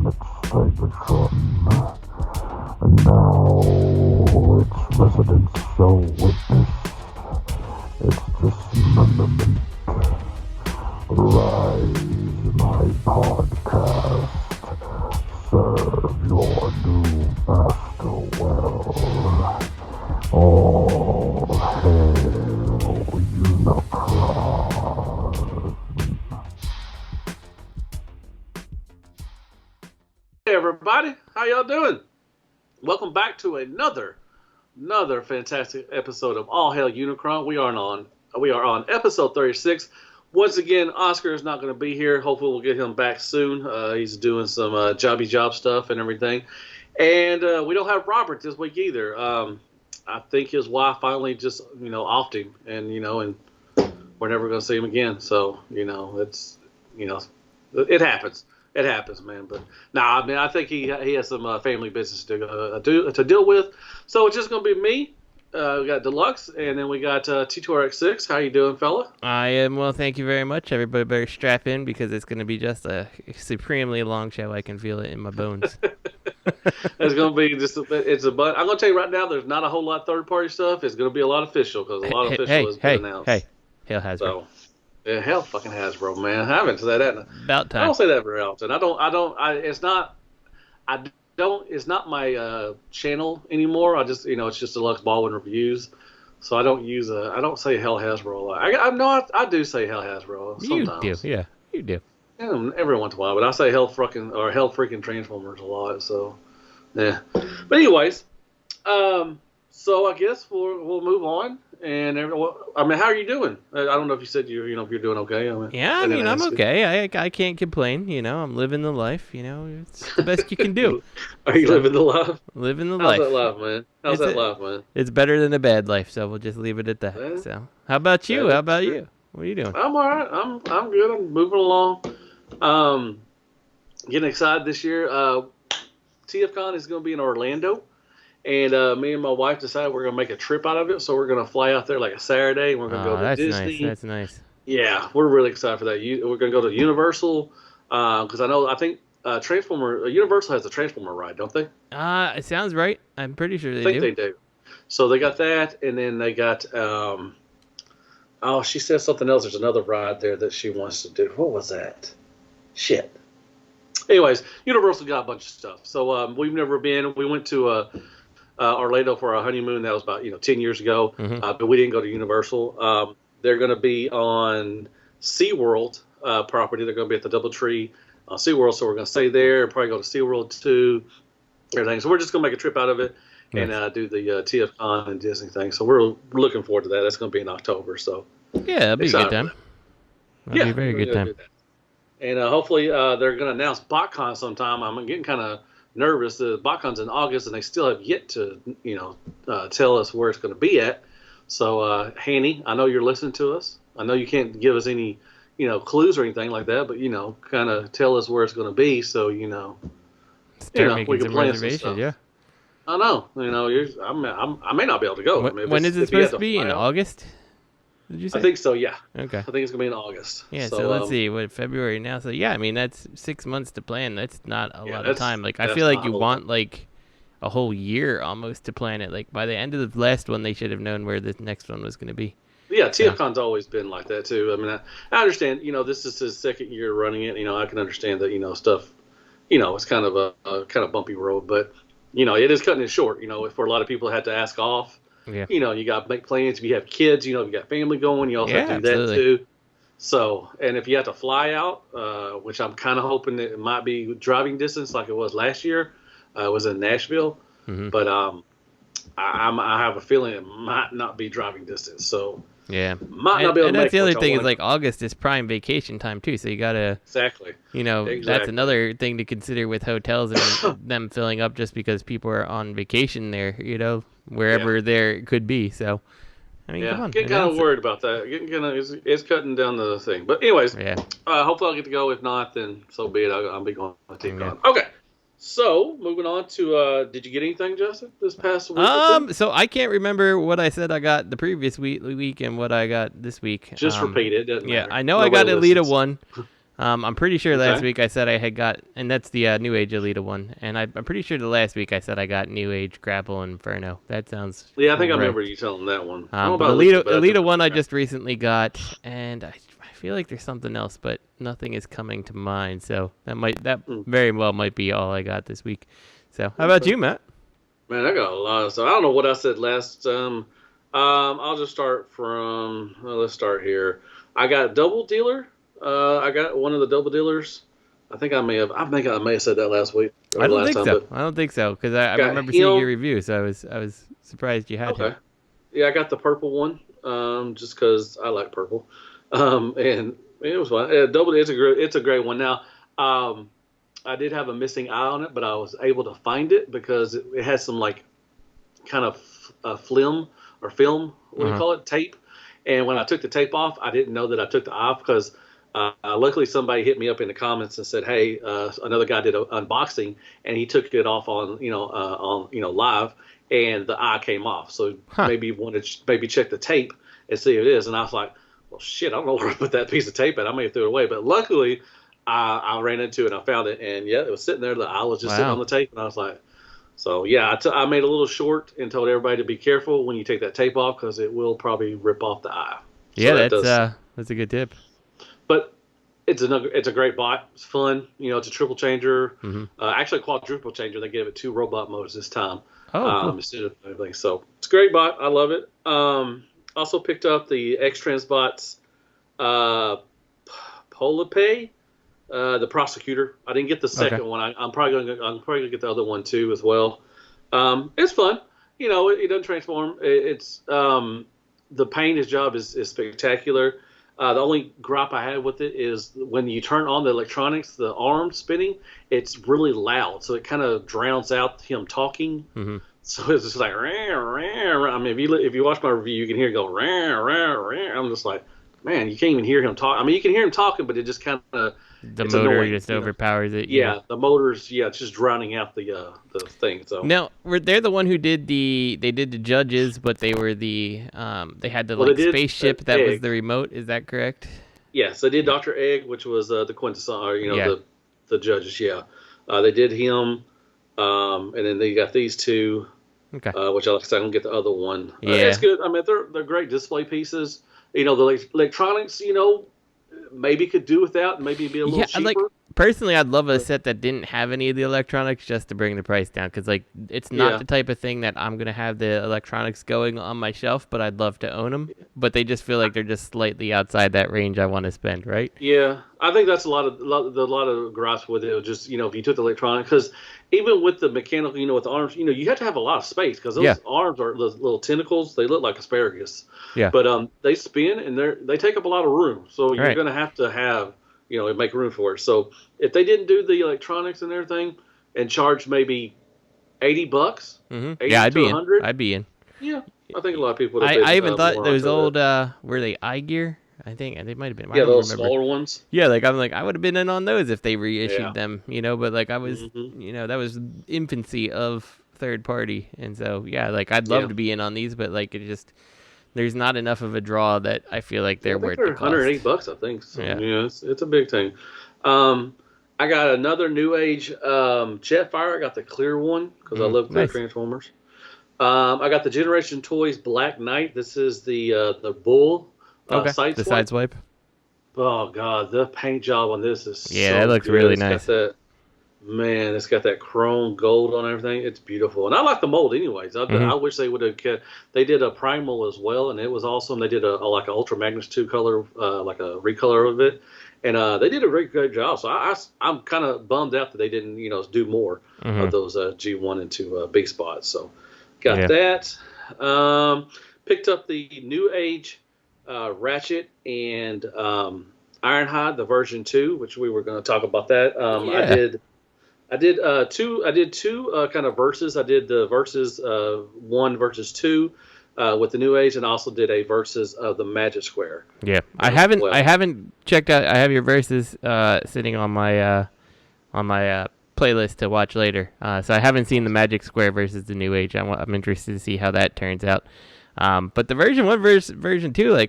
its Cybertron, and now its residents shall witness its dismemberment. Rise, my podcast. Serve your new master well. All hail Unicron. Hey everybody, how y'all doing? Welcome back to another fantastic episode of All Hail Unicron. We are on episode 36. Once again, Oscar is not going to be here. Hopefully we'll get him back soon. He's doing some jobby job stuff and everything. And we don't have Robert this week either. I think his wife finally just, offed him. And, and we're never going to see him again. So, it's, it happens. It happens, man. But, I think he has some family business to deal with. So it's just going to be me. We got Deluxe, and then we got T2RX6. How you doing, fella? I am well, thank you very much. Everybody better strap in because it's going to be just a supremely long show. I can feel it in my bones. It's going to be I'm going to tell you right now, there's not a whole lot of third-party stuff. It's going to be a lot of official because a lot of official has been announced. Hell Hasbro. So, yeah, hell fucking Hasbro, man. I haven't said that. About time. I don't say that very often. It's not my channel anymore. I just, it's just Deluxe Baldwin reviews. So I don't say hell Hasbro a lot. I do say hell Hasbro sometimes. You do, yeah. You do. Yeah, every once in a while, but I say hell freaking Transformers a lot, so yeah. But anyways, so I guess we'll move on. And how are you doing? I don't know if you said if you're doing okay. I'm okay. I can't complain. I'm living the life. It's the best you can do. Are you living the life? Living the life. How's that life, man? How's that life, man? It's better than a bad life, so we'll just leave it at that. Yeah. So, how about you? How about you? What are you doing? I'm all right. I'm good. I'm moving along. Getting excited this year. TFCon is going to be in Orlando. And me and my wife decided we're going to make a trip out of it. So we're going to fly out there like a Saturday. And we're going to go to Disney. That's nice. Yeah, we're really excited for that. We're going to go to Universal. Because I think Universal has a Transformer ride, don't they? It sounds right. I'm pretty sure they do. I think they do. So they got that. And then they got... she said something else. There's another ride there that she wants to do. What was that? Shit. Anyways, Universal got a bunch of stuff. So we've never been. We went to... Orlando for our honeymoon. That was about 10 years ago, but we didn't go to Universal. They're going to be on SeaWorld property. They're going to be at the DoubleTree SeaWorld, so we're going to stay there and probably go to SeaWorld too. Everything. So we're just going to make a trip out of it and do the TFCon and Disney thing. So we're looking forward to that. That's going to be in October. So yeah, that'll be a good time. That'll be a very good time. And hopefully they're going to announce BotCon sometime. I'm getting kind of nervous. The BotCon's in August, and they still have yet to, tell us where it's going to be at. So, Hanny, I know you're listening to us. I know you can't give us any, clues or anything like that, but kind of tell us where it's going to be, so we can plan some stuff. Yeah. I know. I may not be able to go. When is it supposed to be? In August? Did you say? I think so, yeah. Okay. I think it's going to be in August. Yeah, so let's see. February now? So, yeah, that's 6 months to plan. That's not a lot of time. I feel like you want, a whole year almost to plan it. By the end of the last one, they should have known where the next one was going to be. Yeah, TFCon's always been like that, too. I understand, this is his second year running it. I can understand that, stuff, it's kind of a bumpy road. But, it is cutting it short. For a lot of people that had to ask off. Yeah. You got to make plans. If you have kids, if you got family going, you also have to do that too. So, and if you have to fly out, which I'm kind of hoping that it might be driving distance like it was last year, it was in Nashville. Mm-hmm. But I have a feeling it might not be driving distance. So, yeah, might not be able to make it. And that's the other thing is August is prime vacation time too. So you got to exactly. That's another thing to consider with hotels and them filling up just because people are on vacation there. Wherever there could be. So, come on. Getting kind of worried about that. It's cutting down the thing. But anyways, hopefully I'll get to go. If not, then so be it. I'll be going to TFCon. Okay. So, moving on to, did you get anything, Justin, this past week? So I can't remember what I said I got the previous week and what I got this week. Just repeat it. Doesn't matter. I know I got Elita 1. I'm pretty sure last week I said I had got, and that's the New Age Alita one, and I'm pretty sure the last week I said I got New Age Grapple Inferno. That sounds I think I remember you telling that one. But Alita one I just recently got, and I feel like there's something else, but nothing is coming to mind. So that very well might be all I got this week. So how about you, Matt? Man, I got a lot of stuff. I don't know what I said last. I'll just start from. Let's start here. I got Double Dealer. I got one of the Double Dealers. I think I may have said that last week. I don't think so. I don't think so because I remember seeing your review, so I was surprised you had him. Yeah, I got the purple one, just because I like purple, and it was fun. It's a great one. Now, I did have a missing eye on it, but I was able to find it because it has some like kind of film, what do you call it, tape. And when I took the tape off, I didn't know that I took the eye off because luckily somebody hit me up in the comments and said, "Hey, another guy did an unboxing and he took it off on live, and the eye came off. So maybe you want to check the tape and see if it is." And I was like, "Well, shit, I don't know where to put that piece of tape at. I may have threw it away." But luckily, I ran into it and I found it, and yeah, it was sitting there. The eye was just sitting on the tape, and I was like, "So yeah." I made a little short and told everybody to be careful when you take that tape off because it will probably rip off the eye. So yeah, that's a good tip. But it's a great bot. It's fun. It's a triple changer. Actually, a quadruple changer. They gave it 2 robot modes this time. Cool. Instead of everything. So it's a great bot. I love it. Also picked up the X-Transbots Polipay, the prosecutor. I didn't get the second one. I'm probably gonna get the other one too as well. It's fun. It doesn't transform. It's the paint. His job is spectacular. The only gripe I had with it is when you turn on the electronics, the arm spinning, it's really loud. So it kind of drowns out him talking. So it's just like, rah, rah, rah. I mean, if you watch my review, you can hear it go, rah, rah, rah. I'm just like, man, you can't even hear him talk. I mean, you can hear him talking, but it just kind of... The motor just overpowers it. Yeah, the motor's, it's just drowning out the thing. So now, they're the one who did they did the judges, but they were they had the spaceship that was the remote. Is that correct? Yes, they did Dr. Egg, which was the quintessence, the judges. Yeah, they did him, and then they got these two. Okay. Which I don't get the other one. Yeah, it's good. I mean, they're great display pieces. The electronics, maybe could do without, maybe be a little cheaper. Personally, I'd love a set that didn't have any of the electronics just to bring the price down, because it's not the type of thing that I'm gonna have the electronics going on my shelf, but I'd love to own them. But they just feel like they're just slightly outside that range I want to spend, right? Yeah, I think that's a lot of grasp with it. Just if you took the electronic, because even with the mechanical, with the arms, you have to have a lot of space because those arms are those little tentacles. They look like asparagus. Yeah. But they spin and they take up a lot of room, so you're gonna have to have make room for it. So if they didn't do the electronics and everything and charge maybe $80, I'd be in. I'd be in. Yeah, I think a lot of people. I even thought those old were they iGear? I think they might have been. Yeah, those smaller ones. Yeah, I would have been in on those if they reissued them. But I was, that was infancy of third party, and so I'd love to be in on these, but it just. There's not enough of a draw that I feel like they're worth the cost. $108, I think. So, it's a big thing. I got another New Age Jetfire. I got the clear one because I love clear Transformers. I got the Generation Toys Black Knight. This is the Bull side swipe. Oh God, the paint job on this is that looks really nice. It's got that chrome gold on everything. It's beautiful. And I like the mold anyways. I wish they would have kept... They did a Primal as well, and it was awesome. They did an Ultra Magnus 2 color, like a recolor of it. And they did a very great job. So I'm kind of bummed out that they didn't, do more of those G1 and 2 big spots. So got that. Picked up the New Age Ratchet and Ironhide, the version 2, which we were going to talk about that. I did two kind of verses. I did the verses 1 versus 2 with the New Age, and also did a versus of the Magic Square. Yeah, I haven't checked out. I have your verses sitting on my playlist to watch later. So I haven't seen the Magic Square versus the New Age. I'm interested to see how that turns out. But the version 1 versus version 2, I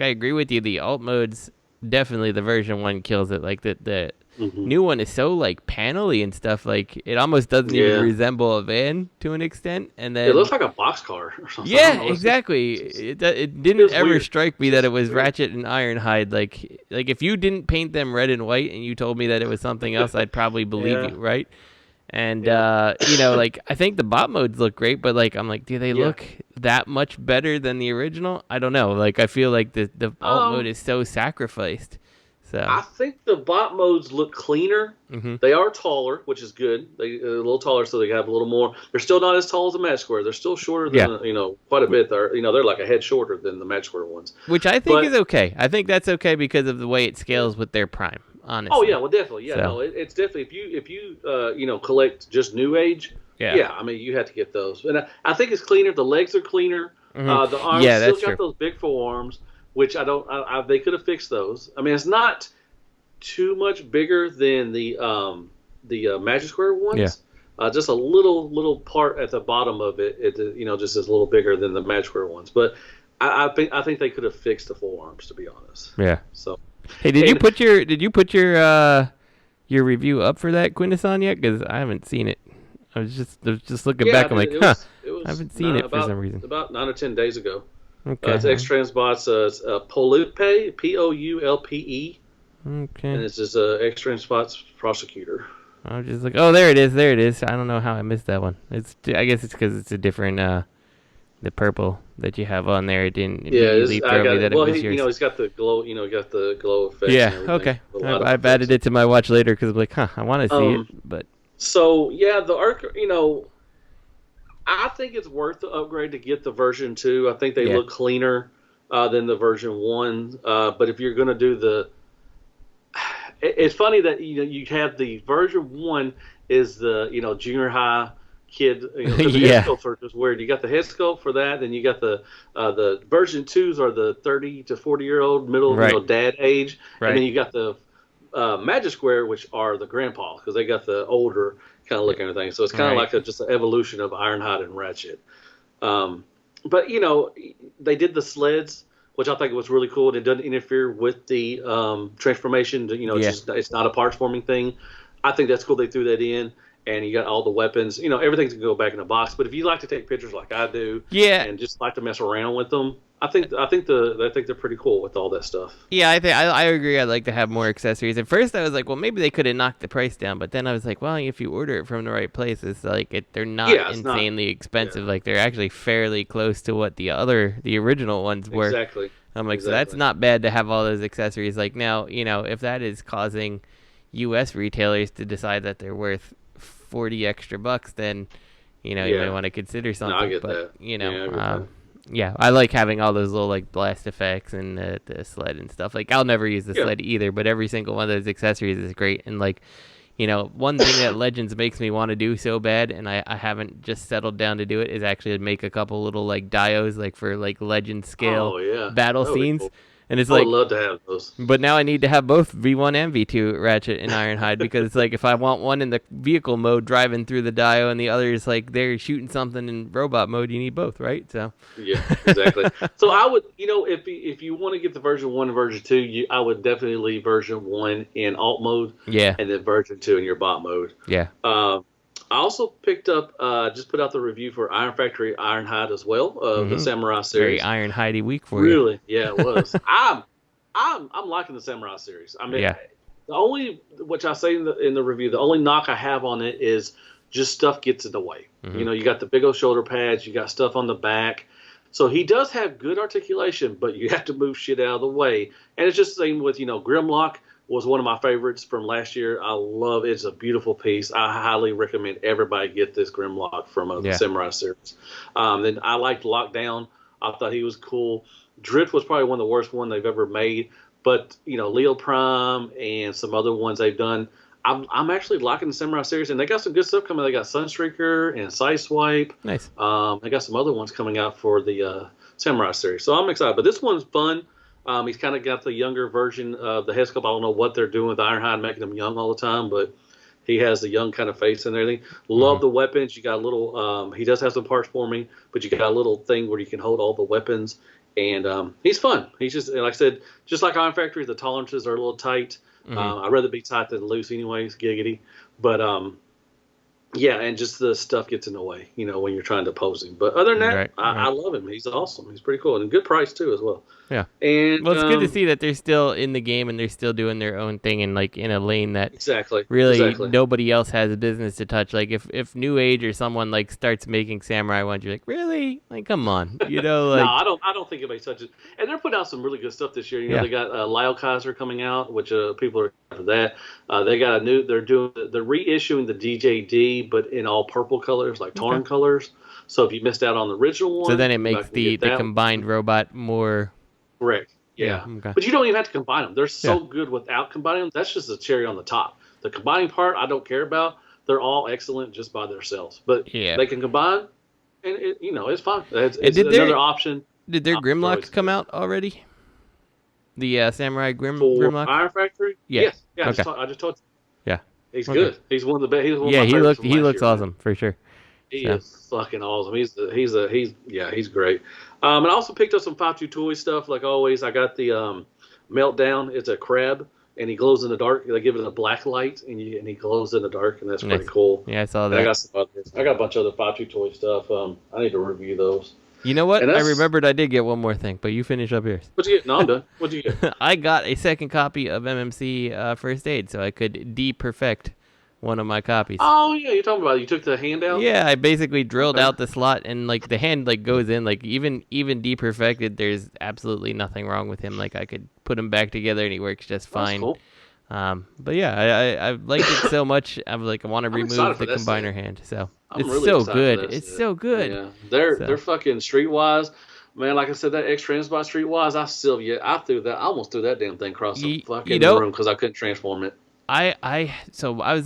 agree with you. The alt modes definitely the version 1 kills it. Like the new one is so like panely and stuff. Like it almost doesn't even resemble a van to an extent. And then it looks like a boxcar or something. Yeah, exactly. It didn't ever weird. strike me that it was Ratchet and Ironhide. Like if you didn't paint them red and white and you told me that it was something else, I'd probably believe you, right? And like I think the bot modes look great, but like I'm like, do they look that much better than the original? I don't know. Like I feel like the alt mode is so sacrificed. So I think the bot modes look cleaner. They are taller, which is good. They're a little taller, so they have a little more. They're still not as tall as the Match Square. They're still shorter than quite a bit. They're like a head shorter than the Match Square ones, which I think is okay. I think that's okay because of the way it scales with their prime. Honestly. Oh yeah, well definitely, yeah. So. No, it's definitely if you collect just New Age. Yeah, I mean you have to get those, and I think it's cleaner. The legs are cleaner. The arms still got those big forearms. Which they could have fixed those. I mean, it's not too much bigger than the Magic Square ones. Yeah. Just a little part at the bottom of it, just is a little bigger than the Magic Square ones. But I think they could have fixed the forearms, to be honest. Yeah. So, hey, did you put your review up for that Quintesson yet? Because I haven't seen it. I was just looking back. I'm like, I haven't seen it for some reason. About 9 or 10 days ago. Okay. It's X-Transbots. It's Poulpe, Poulpe. Okay. And it's just X-Transbots Prosecutor. I was just like, oh, there it is. I don't know how I missed that one. I guess it's because it's a different, the purple that you have on there. It didn't immediately throw me that it was yours. He's got the glow. Got the glow effect. Yeah. Okay. I've added it to my watch later because I'm like, I want to see it, but. So yeah, the arc. I think it's worth the upgrade to get the version 2. I think they look cleaner than the version 1. But if you're going to do it's funny that you have the version 1 is the junior high kid. The head sculpts is weird. You got the head sculpt for that, then you got the version 2s are the 30 to 40-year-old middle dad age, and then you got the Magic Square, which are the grandpa because they got the older kind of look and everything. So it's kind of like just an evolution of Ironhide and Ratchet. But they did the sleds, which I think was really cool. It doesn't interfere with the transformation. It's not a parts forming thing. I think that's cool. They threw that in, and you got all the weapons. Everything can go back in the box. But if you like to take pictures like I do, and just like to mess around with them, I think they're pretty cool with all that stuff. Yeah, I agree. I'd like to have more accessories. At first, I was like, well, maybe they could have knocked the price down. But then I was like, well, if you order it from the right place, it's like they're not insanely expensive. Like they're actually fairly close to what the original ones were. Exactly. I'm like, so that's not bad to have all those accessories. Like now, if that is causing U.S. retailers to decide that they're worth $40 extra, then you may want to consider something. No, I get that. Yeah, I like having all those little like blast effects and the sled and stuff. Like I'll never use the sled either, but every single one of those accessories is great. And like, one thing that Legends makes me want to do so bad, and I haven't just settled down to do it, is actually make a couple little like dios like for like Legend scale battle scenes. Cool. And it's I would love to have those. But now I need to have both V1 and V2 Ratchet and Ironhide because it's like if I want one in the vehicle mode driving through the dio and the other is like they're shooting something in robot mode, you need both, right? So yeah, exactly. So I would, if you want to get the version 1 and version 2, I would definitely leave version 1 in alt mode. Yeah. And then version 2 in your bot mode. Yeah. I also picked up, just put out the review for Iron Factory Ironhide as well, the Samurai series. Very Ironhidey week for you. Really? Yeah, it was. I'm liking the Samurai series. I mean, the only, which I say in the review, the only knock I have on it is just stuff gets in the way. You got the big old shoulder pads, you got stuff on the back. So he does have good articulation, but you have to move shit out of the way. And it's just the same with, Grimlock was one of my favorites from last year. I love it. It's a beautiful piece. I highly recommend everybody get this Grimlock from the Samurai series. Then I liked Lockdown. I thought he was cool. Drift was probably one of the worst one they've ever made. But, Leo Prime and some other ones they've done, I'm actually liking the Samurai series. And they got some good stuff coming. They got Sunstreaker and Sideswipe. Nice. They got some other ones coming out for the Samurai series. So I'm excited. But this one's fun. He's kind of got the younger version of the head sculpt. I don't know what they're doing with Ironhide, making him young all the time, but he has the young kind of face and everything. Love the weapons. You got a little. He does have some parts forming, but you got a little thing where you can hold all the weapons, And he's fun. He's just, like I said, just like Iron Factory, the tolerances are a little tight. I'd rather be tight than loose anyways, giggity. But yeah, and just the stuff gets in the way, when you're trying to pose him. But other than that, I love him. He's awesome. He's pretty cool. And good price, too, as well. Yeah. And well, it's good to see that they're still in the game and they're still doing their own thing and, like, in a lane that really nobody else has a business to touch. Like, if New Age or someone, like, starts making samurai ones, you're like, really? Like, come on. Like... No, I don't think anybody touches. And they're putting out some really good stuff this year. They got Lyle Kaiser coming out, which people are for that. They got they're reissuing the DJD, but in all purple colors, like Tarn colors. So if you missed out on the original one. So then it makes the combined robot more... Correct. Yeah. Okay. But you don't even have to combine them. They're so good without combining them. That's just a cherry on the top. The combining part, I don't care about. They're all excellent just by themselves. But they can combine, and it's fine. It's another option. Did their Grimlock come out already? The Samurai Grimlock? Iron Factory? Yeah. Yes. Yeah. Okay. I just told you. Yeah. He's good. He's one of the best. He's one of my favorites he looks awesome for sure. He is fucking awesome. He's great. And I also picked up some 5.2 toy stuff. Like always, I got the Meltdown. It's a crab, and he glows in the dark. They give it a black light, and he glows in the dark, and that's pretty cool. Yeah, I saw that. I got a bunch of other 5.2 toy stuff. I need to review those. You know what? I remembered I did get one more thing, but you finish up yours. What'd you get? No, I'm done. What'd you get? I got a second copy of MMC First Aid, so I could de-perfect one of my copies. Oh yeah, you're talking about it. You took the hand out? Yeah, I basically drilled out the slot, and like the hand like goes in. Like even de-perfected, there's absolutely nothing wrong with him. Like I could put him back together, and he works just fine. That's cool. But yeah, I liked it so much. I'm like, I want to remove the combiner hand. So it's really so good. It's so good. Yeah, they're fucking Streetwise. Man, like I said, that X-Transbot Streetwise, I almost threw that damn thing across the fucking room because I couldn't transform it. I was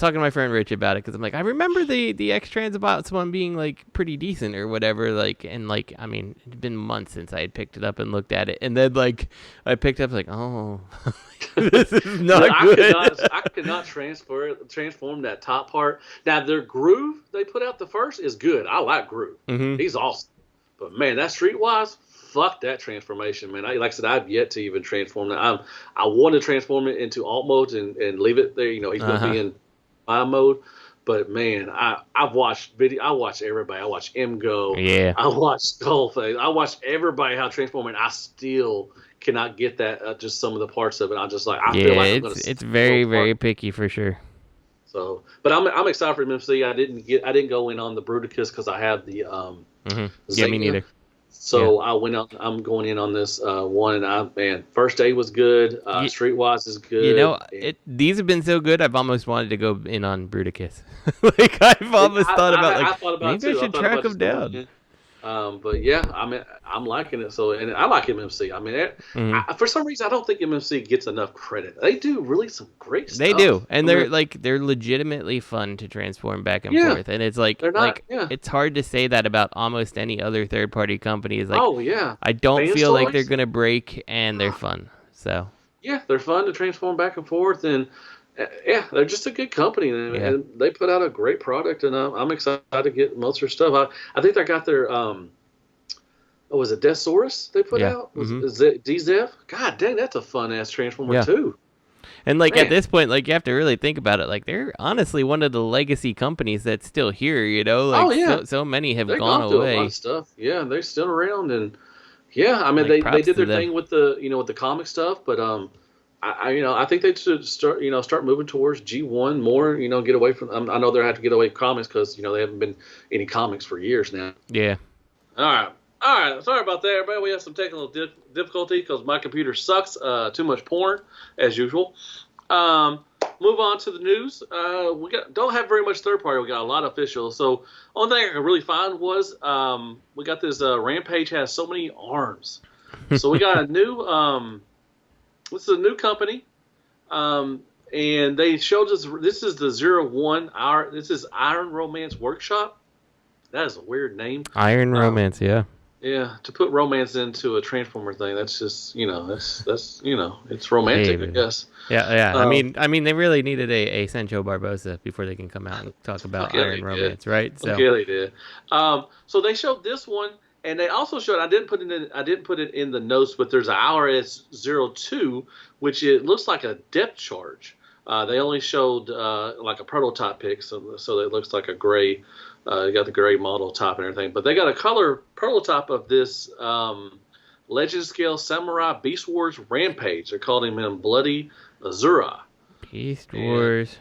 talking to my friend Rich about it because I'm like, I remember the X-Transbots one being like pretty decent or whatever, like, and like, I mean, it'd been months since I had picked it up and looked at it, and then like I picked up like, oh, this is not good. I could not transform that top part. Now their Groove they put out the first is good. I like Groove. Mm-hmm. He's awesome, but man, that Streetwise. Fuck that transformation, man. Like I said, I've yet to even transform that. I want to transform it into alt modes and leave it there. He's going to be in my mode. But man, I watch everybody. I watch MGO. Yeah. I watch Skullface. I watch everybody how to transform, and I still cannot get that. Just some of the parts of it. I'm just like, I feel like I'm going to. It's very very picky for sure. So, but I'm excited for MMC. I didn't go in on the Bruticus because I have the Yeah, me neither. So I'm going in on this one, and First Aid was good. Streetwise is good. These have been so good. I've almost wanted to go in on Bruticus. Like I've almost thought about maybe I should track them down. But yeah, I mean, I'm liking it. So, and I like MMC. I mean, for some reason, I don't think MMC gets enough credit. They do really some great stuff. They do, and they're legitimately fun to transform back and forth. And it's like, it's hard to say that about almost any other third-party company. It's like, I don't feel like they're gonna break, and they're fun. So yeah, they're fun to transform back and forth, and they're just a good company, and they put out a great product, and I'm excited to get most of their stuff. I think they got their was it Deathsaurus they put out? Is it DZF? God dang, that's a fun ass transformer too. And like at this point, like you have to really think about it. Like they're honestly one of the legacy companies that's still here. Like so many have gone away. A lot of stuff. Yeah, they're still around, and I mean they did their thing with the with the comic stuff, but I think they should start moving towards G1 more. Get away from. I know they have to get away from comics because they haven't been any comics for years now. Yeah. All right. Sorry about that, everybody. We have some technical difficulty because my computer sucks. Too much porn as usual. Move on to the news. We don't have very much third party. We got a lot of official. So only thing I could really find was we got this Rampage has so many arms. So we got a new. This is a new company, and they showed us. This is the 01. This is Iron Romance Workshop. That is a weird name. Iron Romance, yeah. Yeah, to put romance into a Transformer thing, that's just that's it's romantic, I guess. Yeah. I mean, they really needed a Sancho Barbosa before they can come out and talk about Iron Romance, right? So they did. So they showed this one, And they also showed, I didn't put it in the notes, but there's an RS-02, which it looks like a depth charge. They only showed like a prototype pic, so it looks like a gray. You got the gray model top and everything, but they got a color prototype of this Legend Scale Samurai Beast Wars Rampage. They're calling him Bloody Azura. Beast Wars.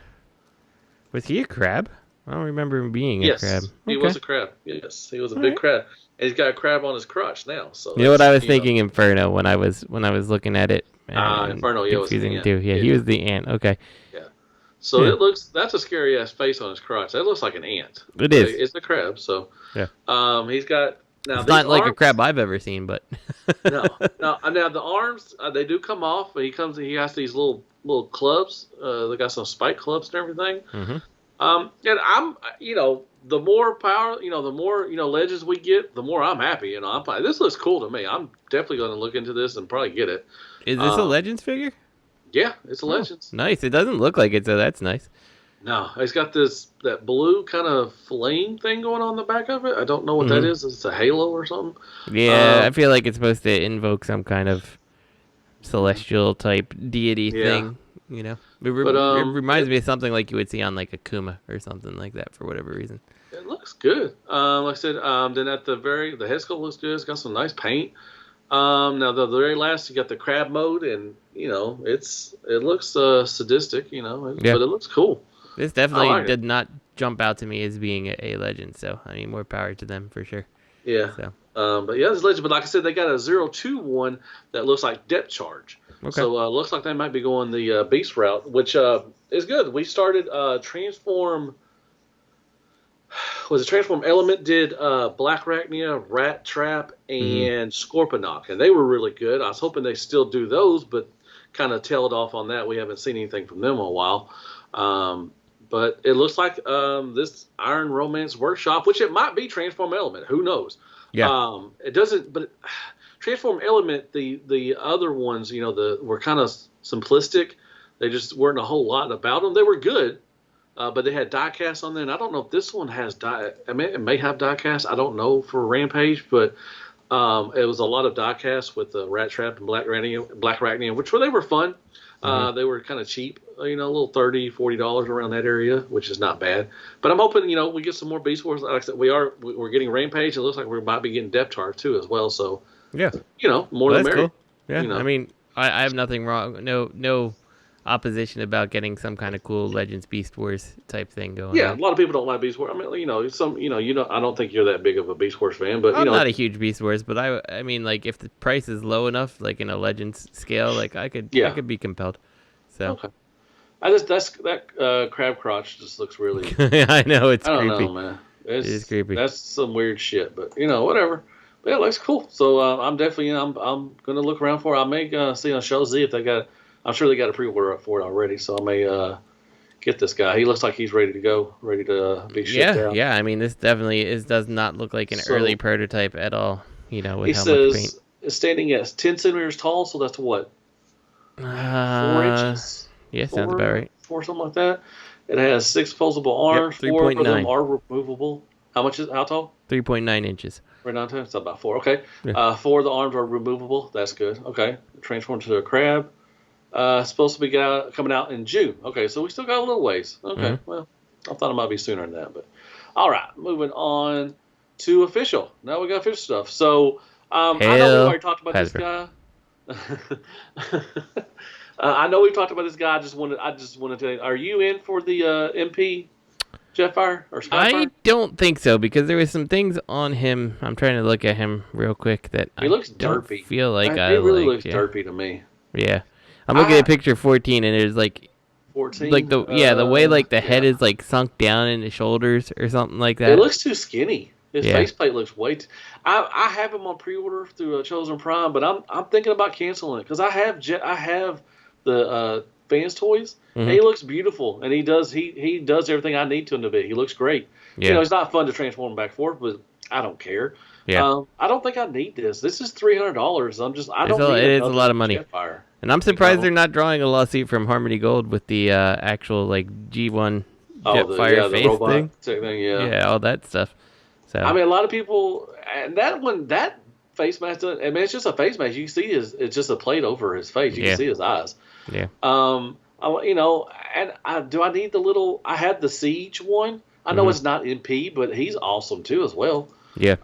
Was he a crab? I don't remember him being a crab. Yes, he was a crab. Yes, he was a big crab. And he's got a crab on his crotch now. So you know what I was thinking? Inferno when I was looking at it. Inferno, yeah, was confusing too. Yeah, he was the ant. Okay. Yeah. So that's a scary ass face on his crotch. That looks like an ant. It is. It's a crab. So yeah. He's got now. It's not like a crab I've ever seen, but no. Now the arms they do come off. He has these little clubs. They got some spike clubs and everything. Mm-hmm. And I'm, the more power, the more, legends we get, the more I'm happy. This looks cool to me. I'm definitely going to look into this and probably get it. Is this a Legends figure? Yeah, it's a Legends. Nice. It doesn't look like it, so that's nice. No, it's got that blue kind of flame thing going on the back of it. I don't know what that is. It's a halo or something. Yeah, I feel like it's supposed to invoke some kind of celestial type deity thing. It reminds me of something like you would see on like a Kuma or something like that for whatever reason. It looks good. Like I said, then at the head sculpt looks good. It's got some nice paint. Now the very last, you got the crab mode, and it looks sadistic, but it looks cool. This definitely did not jump out to me as being a legend. So I mean, more power to them for sure. Yeah. So. But yeah, this legend. But like I said, they got a 02 one that looks like depth charge. Okay. So looks like they might be going the beast route, which is good. We started Transform. Was it Transform Element did Black Arachnia, Rat Trap, and Scorponok, and they were really good. I was hoping they still do those, but kind of tailed off on that. We haven't seen anything from them in a while. But it looks like this Iron Romance Workshop, which it might be Transform Element. Who knows? Yeah. It doesn't, but Transform Element, the other ones, were kind of simplistic. They just weren't a whole lot about them. They were good, but they had die-cast on there. And I don't know if this one has it may have die-cast. I don't know for Rampage, but it was a lot of die-cast with the Rat Trap and Black Arachnia, which they were fun. They were kind of cheap, a little $30, $40 around that area, which is not bad. But I'm hoping, we get some more Beast Wars. Like I said, we're getting Rampage. It looks like we might be getting Depth Charge too as well. So yeah, more than merry. Cool. Yeah, I mean, I have nothing wrong. No opposition about getting some kind of cool Legends Beast Wars type thing going. Yeah, on. A lot of people don't like Beast Wars. I mean, I don't think you're that big of a Beast Wars fan, but I'm not a huge Beast Wars, but I mean, like if the price is low enough, like in a Legends scale, like I could be compelled. So. Okay. That crab crotch just looks really. I know it's creepy. I don't know, man. It is creepy. That's some weird shit, but whatever. But yeah, it looks cool. So I'm definitely I'm gonna look around for it. I may see on Show Z if they got. I'm sure they got a pre-order up for it already, so I may get this guy. He looks like he's ready to go, ready to be shipped out. Yeah. I mean, this definitely does not look like an early prototype at all. With how much paint. It's standing at 10 centimeters tall, so that's what 4 inches. Yeah, sounds about right. 4, something like that. It has 6 foldable arms. 4 of them are removable. How tall? 3.9 inches. Right now, it's about 4. Okay. Yeah. 4 of the arms are removable. That's good. Okay. Transformed to a crab. Supposed to be coming out in June. Okay, so we still got a little ways. Okay, well, I thought it might be sooner than that, but all right. Moving on to official. Now we got official stuff. So I know we already talked about this guy. I know we've talked about this guy. I just wanted to tell you, are you in for the MP Jetfire or Skyfire? I don't think so because there was some things on him. I'm trying to look at him real quick that he looks derpy. Feel like he really looks derpy to me. Yeah, I'm looking at picture 14 and there's like 14. Like the way like the head is like sunk down in his shoulders or something like that. It looks too skinny. His faceplate looks way too... I have him on pre-order through Chosen Prime, but I'm thinking about canceling it because I have the fans toys. And he looks beautiful, and he does everything I need to him to be. He looks great. Yeah. It's not fun to transform back and forth, but I don't care. Yeah. I don't think I need this. This is $300. It is a lot of money. Jetfire, and I'm surprised they're not drawing a lawsuit from Harmony Gold with the actual like G1 Jetfire face thing. Yeah, all that stuff. So I mean, a lot of people, and that face mask, it's just a face mask. You can see it's just a plate over his face. You can see his eyes. Yeah. Do I need the little? I had the Siege one. I know it's not MP, but he's awesome too as well. Yeah.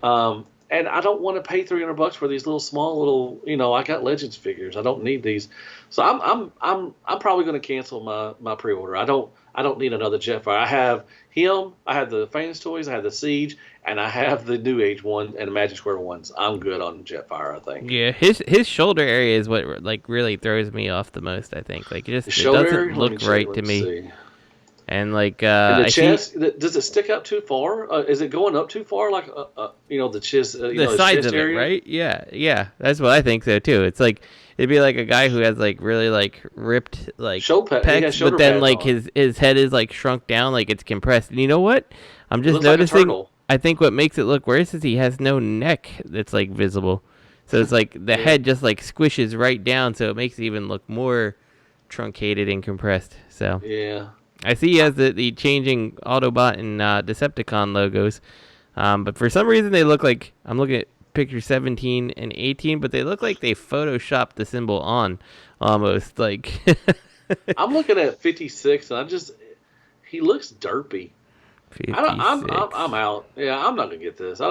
And I don't want to pay $300 for these small little. I got Legends figures. I don't need these, so I'm probably going to cancel my pre-order. I don't need another Jetfire. I have him. I have the Fans toys. I have the Siege, and I have the New Age one and the Magic Square ones. I'm good on Jetfire, I think. Yeah, his shoulder area is what really throws me off the most. I think it doesn't look right to me. See. And and the chest, does it stick up too far? Is it going up too far? Like the chest, the sides chest of it, area? right? Yeah. That's what I think so too. It's like it'd be like a guy who has really ripped pecs, but then his head is shrunk down, it's compressed. And you know what? I'm just noticing. I think what makes it look worse is he has no neck that's visible. So it's the head just squishes right down, so it makes it even look more truncated and compressed. So yeah. I see he has the changing Autobot and Decepticon logos, but for some reason they look like, I'm looking at picture 17 and 18, but they look like they photoshopped the symbol on, almost I'm looking at 56, and he looks derpy. 56. I'm out. Yeah, I'm not gonna get this.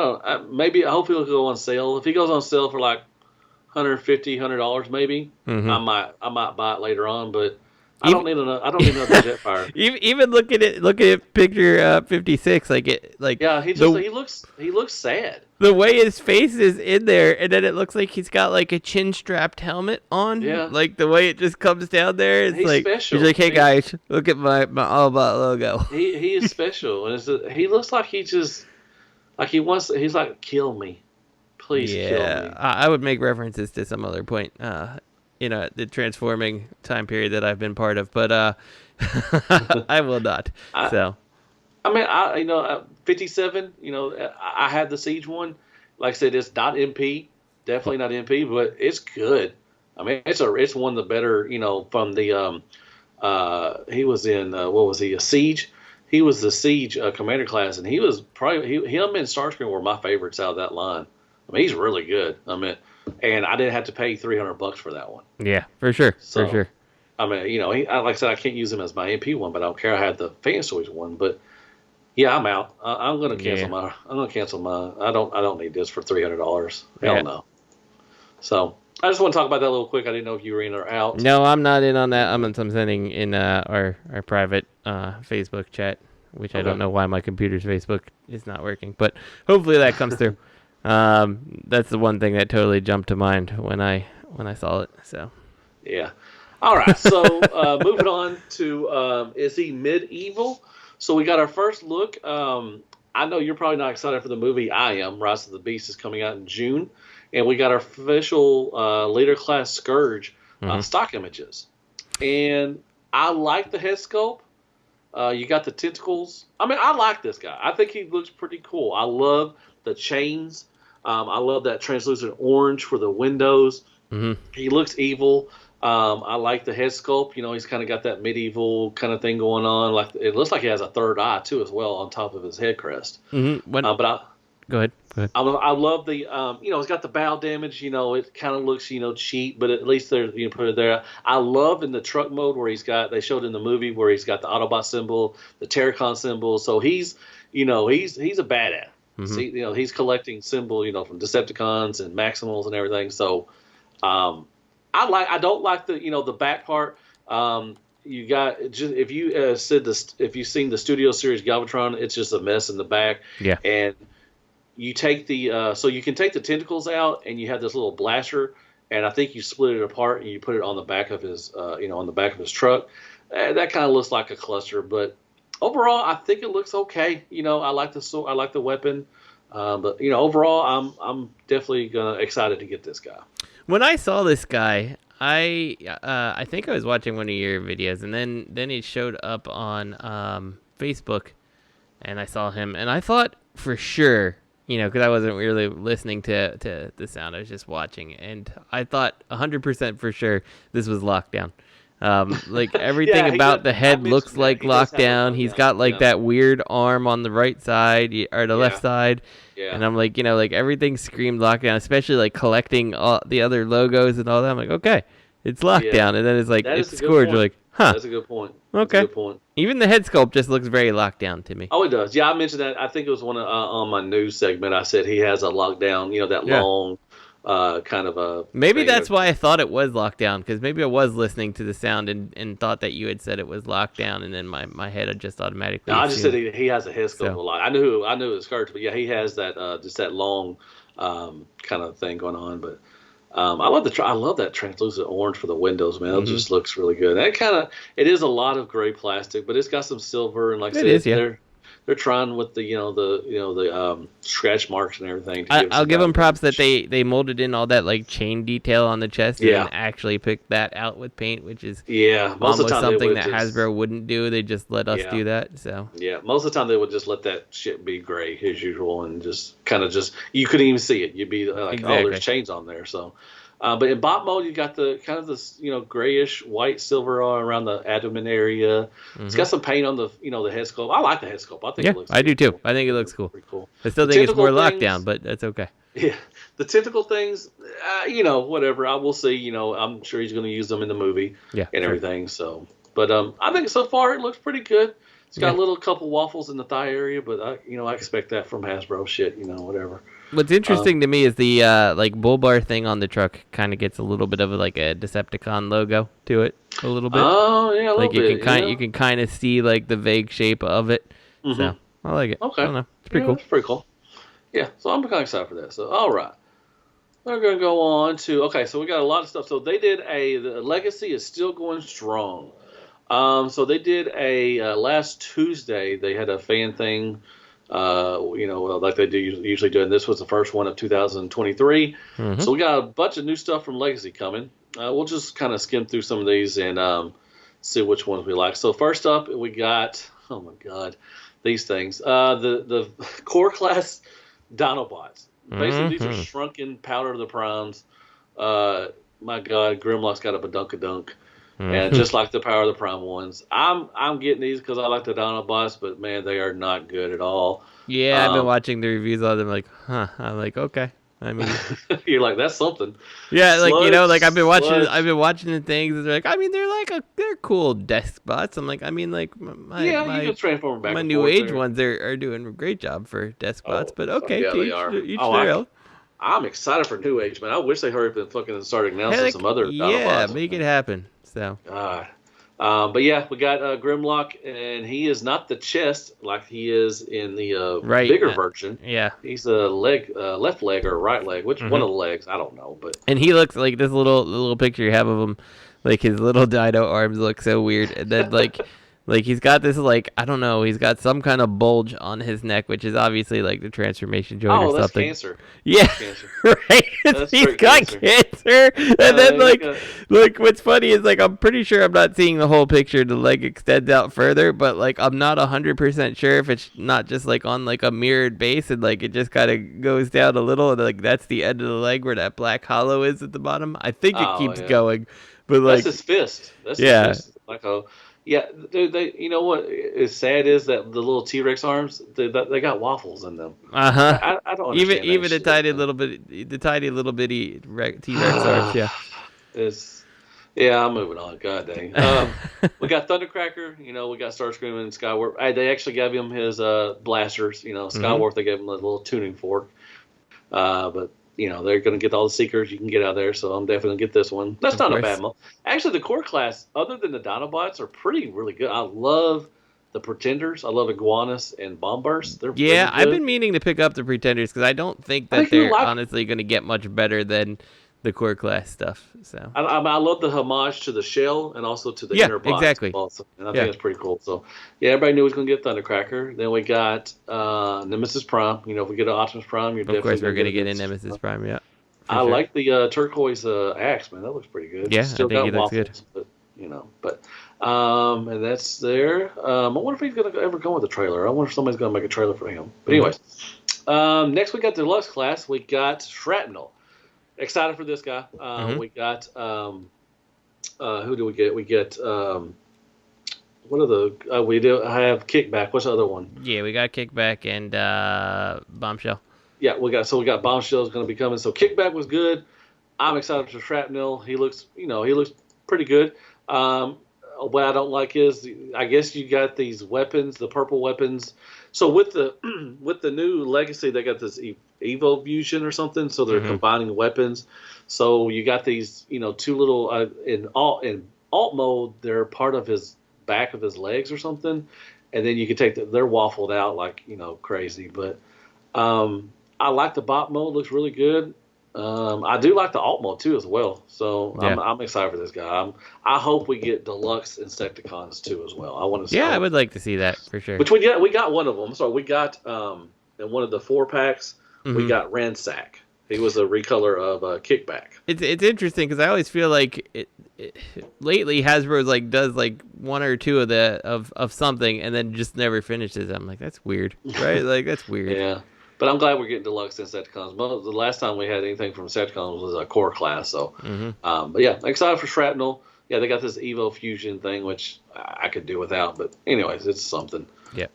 Maybe hopefully it'll go on sale. If he goes on sale for $150, $100, maybe I might buy it later on, but. I don't need another Jetfire. Even look at picture 56, yeah, he looks sad. The way his face is in there, and then it looks like he's got a chin strapped helmet on. Yeah, the way it just comes down there, it's special. He's hey guys, look at my Autobot logo. He is special, and he looks like he just he wants. He's kill me, please kill me. I would make references to some other point. The transforming time period that I've been part of, but I will not. 57. I had the Siege one. Like I said, it's not MP, definitely not MP, but it's good. I mean, it's one of the better. From the he was in what was he? A Siege. He was the Siege commander class, and he was probably him and Starscream were my favorites out of that line. I mean, he's really good. And I didn't have to pay $300 for that one. Yeah, for sure. For sure. I mean, like I said, I can't use him as my MP one, but I don't care. I had the Fans Toys one, but yeah, I'm out. I'm going to cancel my. I'm going to cancel my. I don't need this for $300. Hell no. So I just want to talk about that a little quick. I didn't know if you were in or out. No, I'm not in on that. I'm sending in our private Facebook chat, which I don't know why my computer's Facebook is not working, but hopefully that comes through. That's the one thing that totally jumped to mind when I saw it. So yeah. All right. So moving on to is he Midevil? So we got our first look. I know you're probably not excited for the movie. I am. Rise of the Beast is coming out in June, and we got our official Leader Class Scourge stock images, and I like the head sculpt. You got the tentacles. I mean, I like this guy. I think he looks pretty cool. I love the chains. I love that translucent orange for the windows. He looks evil. I like the head sculpt. He's kind of got that medieval kind of thing going on. It looks like he has a third eye too, as well, on top of his head crest. Go ahead. I love the. He's got the bow damage. It kind of looks cheap, but at least there put it there. I love in the truck mode where they showed in the movie where he's got the Autobot symbol, the Terracon symbol. So he's a badass. See, he's collecting symbol, from Decepticons and Maximals and everything. So, I don't like the back part. You got just if you've seen the Studio Series Galvatron, it's just a mess in the back. Yeah. And you take so you can take the tentacles out, and you have this little blaster, and I think you split it apart and you put it on the back of his, on the back of his truck. That kind of looks like a cluster, but. Overall, I think it looks okay. I like the weapon, but overall, I'm definitely excited to get this guy. When I saw this guy, I think I was watching one of your videos, and then he showed up on Facebook, and I saw him, and I thought for sure, because I wasn't really listening to the sound, I was just watching, and I thought 100% for sure this was Lockdown. Like everything about the head looks like Lockdown. He's got like that weird arm on the right side or the left side. Yeah. And I'm like, like everything screamed Lockdown, especially like collecting all the other logos and all that. I'm like, okay, it's Lockdown. Yeah. And then it's like, it's Scourge. You're like, huh. That's a good point. Okay. That's a good point. Even the head sculpt just looks very Lockdown to me. Oh, it does. Yeah, I mentioned that. I think it was one on my news segment. I said he has a Lockdown, that long kind of a... Maybe that's why I thought it was Lockdown, because maybe I was listening to the sound and thought that you had said it was Lockdown, and then my head had just automatically... No, I just said he has a head sculpt a lot. I knew it was Scourge, but yeah, he has that just that long kind of thing going on, but... I love that translucent orange for the windows, man. It just looks really good. It is a lot of gray plastic, but it's got some silver, and like I said, they're trying with the scratch marks and everything. I'll give them props that they molded in all that like chain detail on the chest and actually picked that out with paint, which is most of the time something that Hasbro wouldn't do. They just let us do that. So most of the time they would just let that shit be gray as usual, and just you couldn't even see it. You'd be like, oh, there's chains on there. So. But in bot mode, you got the kind of this, grayish white silver around the abdomen area. It's got some paint on the, the head sculpt. I like the head sculpt. I think it looks I do too. Cool. I think it looks cool. Pretty cool. I still think it's more Lockdown, but that's okay. Yeah, the tentacle things, whatever. I will see. I'm sure he's going to use them in the movie and everything. So, but I think so far it looks pretty good. It's got a little couple waffles in the thigh area, but I expect that from Hasbro shit. Whatever. What's interesting to me is the like bull bar thing on the truck kind of gets a little bit of a Decepticon logo to it, a little bit. Oh yeah, a little bit. You can kind of see like the vague shape of it. So I like it. Okay, I don't know. It's pretty cool. It's pretty cool. Yeah, so I'm kind of excited for that. So all right, we're gonna go on to so we got a lot of stuff. So they did the Legacy is still going strong. So they did last Tuesday. They had a fan thing. Like they do usually do, and this was the first one of 2023. So we got a bunch of new stuff from Legacy coming. We'll just kind of skim through some of these and see which ones we like. So first up, we got these things. The core class Dinobots. Basically, these are shrunken Powder of the Primes. My God, Grimlock's got a badunkadunk. And just like the Power of the Prime ones, I'm getting these because I like the Dinobots, but man, they are not good at all. Yeah, I've been watching the reviews on them, like, I'm like, okay. I mean, you're like, that's something. Yeah, like I've been watching the things. And they're like, they're cool Deskbots. I'm like, you can transform back. My new age ones are doing a great job for Deskbots, but okay, they are. Each their own. I'm excited for New Age, man. I wish they hurry up and fucking started announcing some other Dinobots. Yeah, make it happen. So. But yeah, we got Grimlock, and he is not the chest like he is in the bigger version. Yeah, he's a leg, left leg or right leg, which one of the legs, I don't know. But and he looks like this little picture you have of him, like his little dino arms look so weird, and then like he's got this I don't know, he's got some kind of bulge on his neck, which is obviously like the transformation joint or something. Cancer. Yeah, that's cancer. Right. He's got cancer. And then like what's funny is I'm pretty sure I'm not seeing the whole picture. The leg extends out further, but I'm not 100% sure if it's not just on a mirrored base and it just kind of goes down a little and that's the end of the leg where that black hollow is at the bottom. I think it keeps going, but that's his fist. That's his fist. Yeah, they. You know what is sad is that the little T-Rex arms, they got waffles in them. I don't understand even the tiny little bitty T-Rex arms. Yeah. I'm moving on. God dang. We got Thundercracker. We got Starscream and Skywarp. They actually gave him his blasters. Skywarp. They gave him a little tuning fork. But. They're going to get all the Seekers you can get out there, so I'm definitely going to get this one. That's not a bad one. Actually, the core class, other than the Dinobots, are really good. I love the Pretenders. I love Iguanas and Bombers. They're really good. I've been meaning to pick up the Pretenders because I don't think that they're honestly going to get much better than the core class stuff. So I love the homage to the shell and also to the inner box. Exactly. Also, and I think it's pretty cool. So everybody knew he was going to get Thundercracker. Then we got Nemesis Prime. If we get an Optimus Prime, you're of course we're going to get a Nemesis Prime. Yeah. I like the turquoise axe, man. That looks pretty good. Yeah, Still I think got waffles, good. But and that's there. I wonder if he's going to ever go with a trailer. I wonder if somebody's going to make a trailer for him. But anyways, next we got the Deluxe class. We got Shrapnel. Excited for this guy. We got who do we get? We get what are the we do? I have Kickback. What's the other one? Yeah, we got Kickback and Bombshell. Yeah, we got Bombshell is going to be coming. So Kickback was good. I'm excited for Shrapnel. He looks pretty good. What I don't like is, I guess you got these weapons, the purple weapons. So with the new Legacy, they got this Evo Fusion or something. So they're combining weapons. So you got these, two little in alt mode. They're part of his back of his legs or something, and then you can take they're waffled out like crazy. But I like the bot mode; looks really good. I do like the alt mode too as well. So yeah. I'm excited for this guy. I hope we get deluxe Insecticons too as well. I want to see. Yeah, I would like to see that for sure. Which we got one of them. So we got in one of the 4-packs, we got Ransack. He was a recolor of Kickback. It's interesting because I always feel like lately Hasbro does one or two of something and then just never finishes. I'm like, that's weird, right? That's weird. Yeah. But I'm glad we're getting deluxe Insecticons. The last time we had anything from Insecticons was a core class. So, but yeah, excited for Shrapnel. Yeah, they got this Evo Fusion thing, which I could do without. But anyways, it's something. Yeah.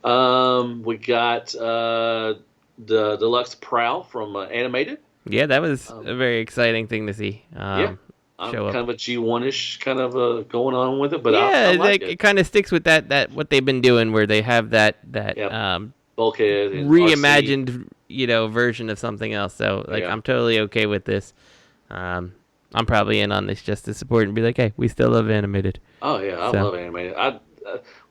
We got the deluxe Prowl from Animated. Yeah, that was a very exciting thing to see. Yeah. Kind of a G1-ish kind of going on with it. But yeah, I like it. It kind of sticks with that what they've been doing where they have that Bulkhead and reimagined version of something else. So Yeah. I'm totally okay with this. I'm probably in on this just to support and be like, hey, we still love Animated. Oh yeah, I love Animated.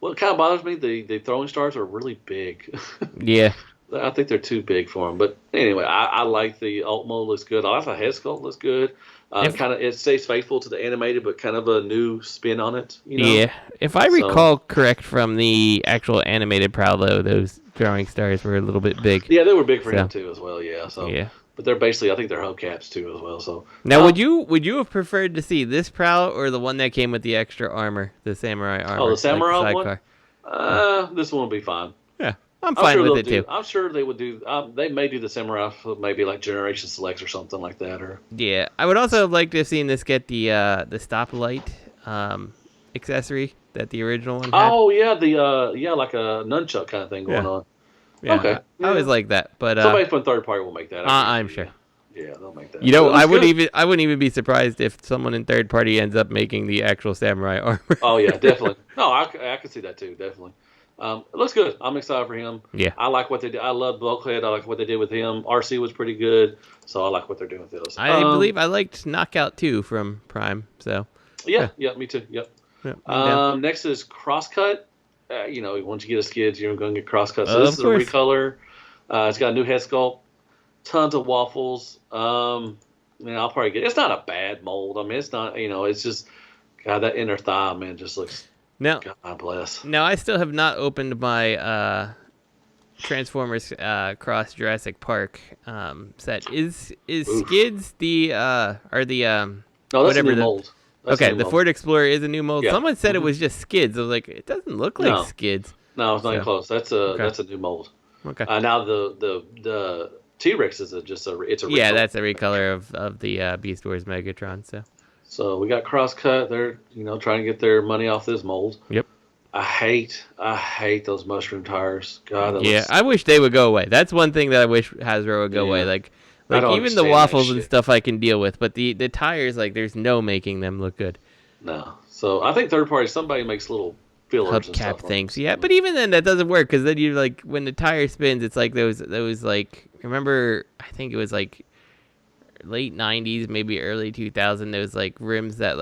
What kind of bothers me, the throwing stars are really big. Yeah. I think they're too big for them. But anyway, I like the alt mode. Looks good. I like the head sculpt. Looks good. It stays faithful to the Animated, but kind of a new spin on it. Yeah. If I recall correct from the actual Animated Prowl, though, those throwing stars were a little bit big. Yeah, they were big for him too as well. Yeah. So. Yeah. But they're basically, I think they're hubcaps too as well. So now, would you have preferred to see this Prowl or the one that came with the extra armor, the samurai armor? Oh, the samurai one. This one will be fine. Yeah. I'm fine with it too. I'm sure they would do. They may do the samurai, maybe like Generation Selects or something like that. Or yeah, I would also have liked to have seen this get the stoplight accessory that the original one had. Oh yeah, like a nunchuck kind of thing going on. Yeah, okay. I always like that, but somebody from third party will make that. I'm sure. Yeah, they'll make that. I wouldn't even be surprised if someone in third party ends up making the actual samurai armor. Oh yeah, definitely. No, I can see that too. Definitely. It looks good. I'm excited for him. Yeah. I like what they did. I love Bulkhead. I like what they did with him. RC was pretty good, so I like what they're doing with those. I believe I liked Knockout 2 from Prime. So. Yeah, me too. Yep. Next is Crosscut. Once you get a Skids, you're going to get Crosscut. So this is a recolor. It's got a new head sculpt. Tons of waffles. I'll probably get. It's not a bad mold. I mean, it's not. It's just God, that inner thigh, man, just looks. Now, God bless. Now, I still have not opened my Transformers Cross Jurassic Park set. Is Skids the No, that's whatever a new mold. Okay, the Ford Explorer is a new mold. Yeah. Someone said it was just Skids. I was like, it doesn't look like Skids. No, it's not even close. That's a new mold. Okay. Now the T-Rex is it's a recolor. Yeah, that's a recolor of the Beast Wars Megatron. So we got Crosscut. They're trying to get their money off this mold. Yep. I hate those mushroom tires. God. I wish they would go away. That's one thing that I wish Hasbro would go away. Like even the waffles and stuff I can deal with, but the tires, there's no making them look good. No. So I think third party, somebody makes little fillers and stuff. Hubcap things. Yeah, but even then that doesn't work because then you when the tire spins, it's like those remember I think it was late 90s, maybe early 2000, those rims that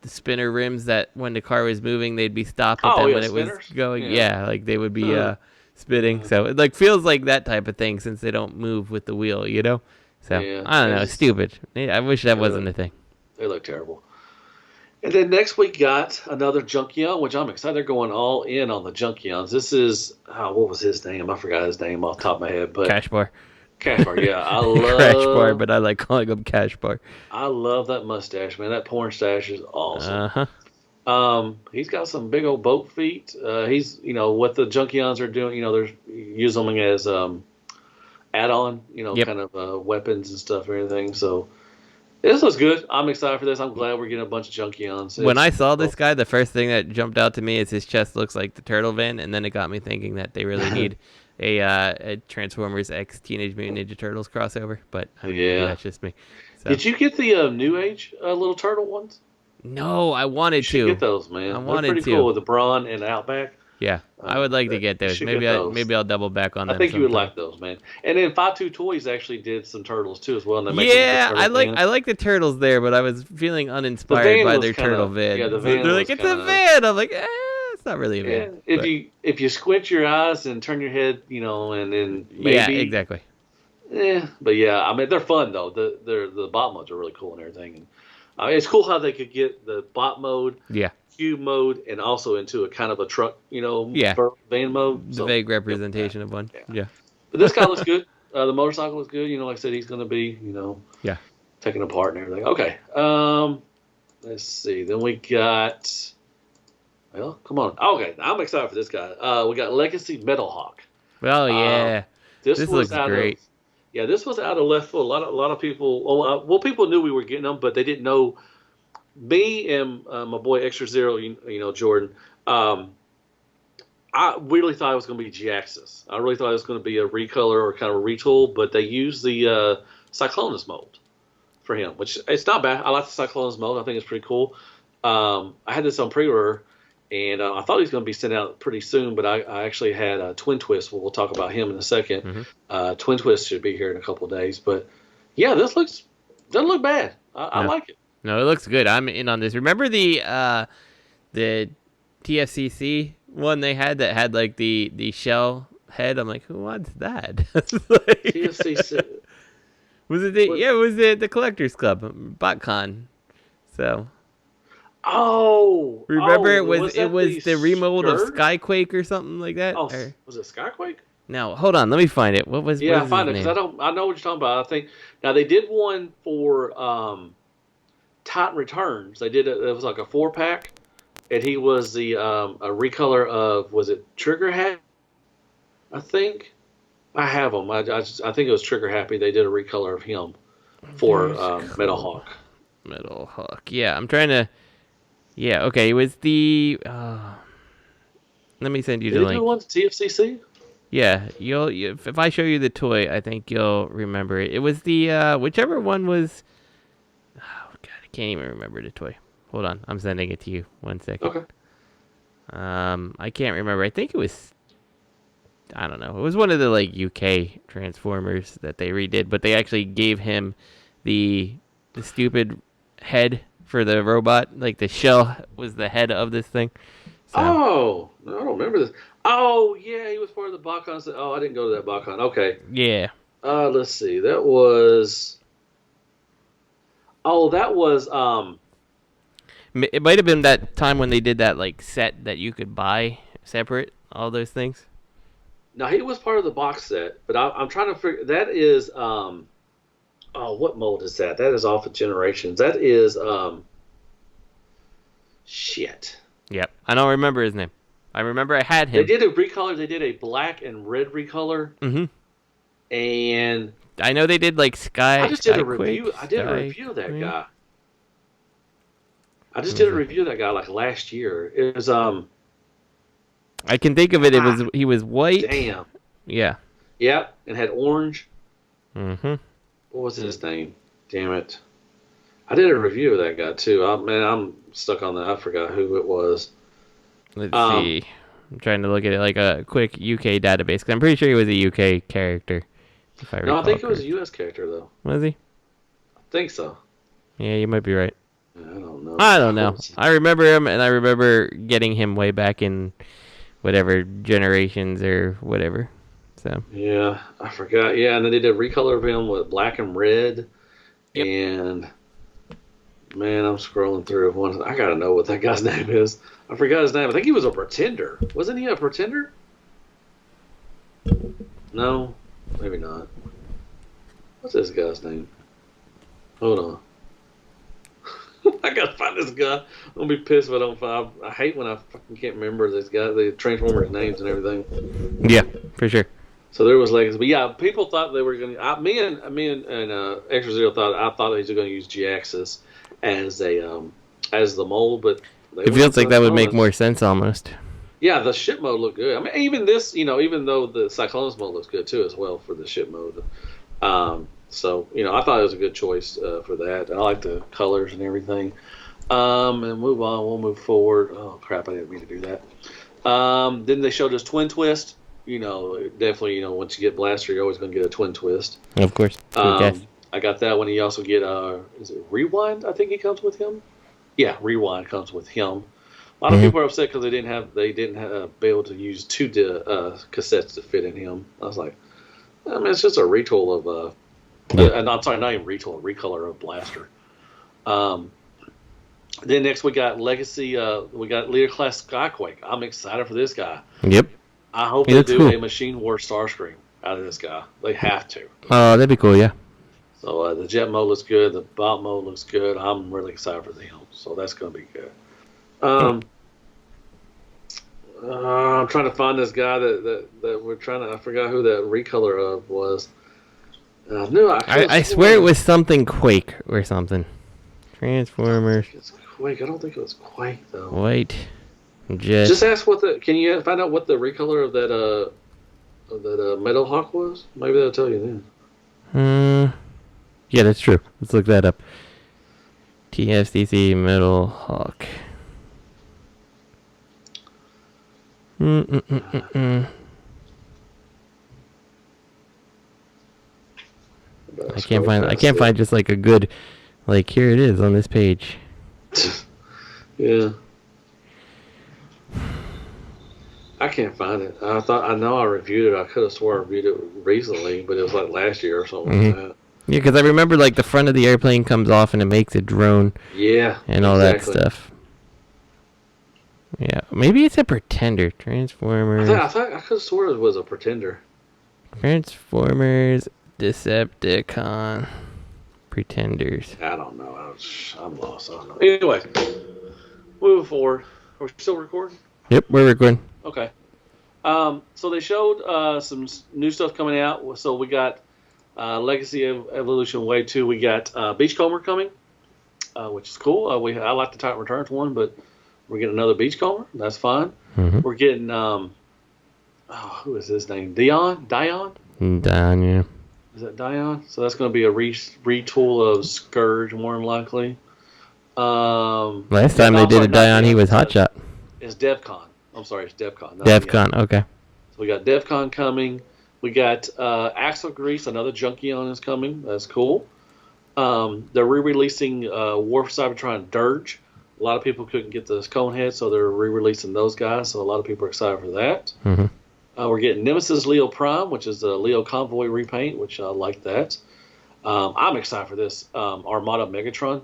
the spinner rims that when the car was moving they'd be stopped but then when spinners? It was going they would be spinning. So it feels like that type of thing since they don't move with the wheel, so I don't know, it's stupid. I wish that wasn't a thing. They look terrible. And then next we got another Junkion, which I'm excited. They're going all in on the Junkions. This is what was his name? I forgot his name off the top of my head, but Cash Bar. Yeah, I love Crash Bar, but I like calling him Cash Bar. I love that mustache, man. That porn stash is awesome. He's got some big old boat feet. He's what the Junkions are doing. They're using them as add-on, kind of weapons and stuff and everything. So This looks good. I'm excited for this. I'm glad we're getting a bunch of Junkions. When I saw this guy, the first thing that jumped out to me is his chest looks like the Turtle Van, and then it got me thinking that they really need a Transformers X Teenage Mutant Ninja Turtles crossover. But maybe that's just me. So. Did you get the New Age little turtle ones? No, I wanted to. Get those, man. I wanted They're pretty cool with the Brawn and the Outback. Yeah, I would like to get those. Maybe I'll double back on them. I think you would like those, man. And then 5-2 Toys actually did some turtles too as well. And I like the turtles there, but I was feeling uninspired by their turtle van. Yeah, the van. They're like, it's a van. I'm like, it's not really a van. Yeah. If you squint your eyes and turn your head, and then maybe. Yeah, exactly. Yeah, but yeah, I mean they're fun though. The bot modes are really cool and everything. And it's cool how they could get the bot mode. Yeah. Cube mode and also into a kind of a truck, van mode. The vague representation of one. Yeah. But this guy looks good. The motorcycle looks good. Like I said, he's going to be, taken apart and everything. Okay. Let's see. Then we got. Well, come on. Okay, I'm excited for this guy. We got Legacy Metal Hawk. Oh yeah. This looks great. This was out of left field. A lot of people. People knew we were getting them, but they didn't know. Me and my boy Extra Zero, Jordan. I really thought it was going to be Jaxus. I really thought it was going to be a recolor or kind of a retool, but they used the Cyclonus mold for him, which it's not bad. I like the Cyclonus mold. I think it's pretty cool. I had this on pre-order, and I thought he was going to be sent out pretty soon, but I actually had Twin Twist. We'll talk about him in a second. Mm-hmm. Twin Twist should be here in a couple of days, but yeah, this doesn't look bad. I like it. No, it looks good. I'm in on this. Remember the TFCC one they had that had like the shell head? I'm like, who wants that? TFCC. Was it the Collectors Club, BotCon. So. Oh. Remember it was the remold of Skyquake or something like that? Oh, was it Skyquake? No, hold on. Let me find it. What was? Yeah, what find it because I know what you're talking about. I think now they did one for Titan Returns. They did it was like a 4-pack, and he was the a recolor of, was it Trigger Happy? I think I have them. I think it was Trigger Happy. They did a recolor of him for Metal Hawk. Metal Hawk. Yeah, I'm trying to. Yeah, okay. It was the. Let me send you the link. Did you do one to TFCC? Yeah, if I show you the toy, I think you'll remember it. It was the whichever one was. Can't even remember the toy. Hold on, I'm sending it to you. 1 second. Okay. I can't remember. I think it was. I don't know. It was one of the UK Transformers that they redid, but they actually gave him the stupid head for the robot. Like the shell was the head of this thing. So. Oh, no, I don't remember this. Oh yeah, he was part of the BotCon. Oh, I didn't go to that BotCon. Okay. Yeah. Let's see. That was. Oh, that was It might have been that time when they did that set that you could buy separate, all those things. No, he was part of the box set, but I'm trying to figure. That is what mold is that? That is off of Generations. That is shit. Yep, I don't remember his name. I remember I had him. They did a recolor. They did a black and red recolor. Mm-hmm. And I know they did Sky. I just did a review. I did a review of that guy. I just did a review of that guy last year. It was I can think of it. He was white. Damn. Yeah. Yep, and had orange. Mm-hmm. What was his name? Damn it! I did a review of that guy too. I'm stuck on that. I forgot who it was. Let's see. I'm trying to look at it like a quick UK database because I'm pretty sure he was a UK character. I think it was a US character though. Was he? I think so. Yeah, you might be right. I don't know. I remember him, and I remember getting him way back in whatever Generations or whatever. So. Yeah, I forgot. Yeah, and then they did a recolor of him with black and red. Yep. And man, I'm scrolling through one. I gotta know what that guy's name is. I forgot his name. I think he was a Pretender. Wasn't he a Pretender? No, maybe not. What's this guy's name? Hold on. I gotta find this guy. I'm gonna be pissed if I don't find. I hate when I fucking can't remember this guy, the Transformers names and everything. Yeah, for sure. So there was Legacy, but yeah, people thought they were going to. Me and Extra Zero thought he was going to use G-Axis as the mold, but it feels like that would make more sense almost. Yeah, the ship mode looked good. I mean, even this, even though the Cyclonus mode looks good too as well for the ship mode. So I thought it was a good choice for that. And I like the colors and everything. And move on. We'll move forward. Oh crap! I didn't mean to do that. Then they showed us Twin Twist. Definitely. Once you get Blaster, you're always going to get a Twin Twist. Of course. I got that one. You also get is it Rewind? I think he comes with him. Yeah, Rewind comes with him. A lot of people are upset because they didn't be able to use two cassettes to fit in him. I was like, I mean, it's just a retool of I'm sorry, not even retool, a recolor of Blaster. Then next we got Legacy. We got Leader Class Skyquake. I'm excited for this guy. Yep. I hope they do a Machine War Starscream out of this guy. They have to. Oh, that'd be cool. Yeah. So the jet mode looks good. The bot mode looks good. I'm really excited for them. So that's going to be good. I'm trying to find this guy that we're trying to. I forgot who that recolor of was. I swear it was something Quake or something. Transformers. It's Quake. I don't think it was Quake though. Wait. Just ask can you find out what the recolor of that Metal Hawk was? Maybe they'll tell you then. Yeah, that's true. Let's look that up. TFCC Metal Hawk. I can't find just like a good, like, here it is on this page. Yeah. I can't find it. I know I reviewed it. I could have swore I reviewed it recently, but it was like last year or something like that. Yeah, because I remember like the front of the airplane comes off and it makes a drone. Yeah. And all that stuff. Yeah, maybe it's a Pretender. Transformers. I could have swore it was a Pretender. Transformers, Decepticon, Pretenders. I don't know. I'm lost. I don't know. Anyway, moving forward. Are we still recording? Yep, we're recording. Okay. So they showed some new stuff coming out. So we got Legacy Evolution Wave 2. We got Beachcomber coming, which is cool. I like the Titan Returns one, but we're getting another Beachcomber. That's fine. Mm-hmm. We're getting, who is his name? Dion, yeah. Is that Dion? So that's going to be a retool of Scourge, more than likely. Last time they did a Dion, he was Hotshot. It's DevCon. I'm sorry, it's DevCon. DevCon, okay. So we got DevCon coming. We got Axel Grease, another Junkion is coming. That's cool. They're re-releasing War for Cybertron Dirge. A lot of people couldn't get the Conehead, so they're re-releasing those guys. So a lot of people are excited for that. Mm-hmm. We're getting Nemesis Leo Prime, which is a Leo Convoy repaint, which I like that. I'm excited for this. Armada Megatron.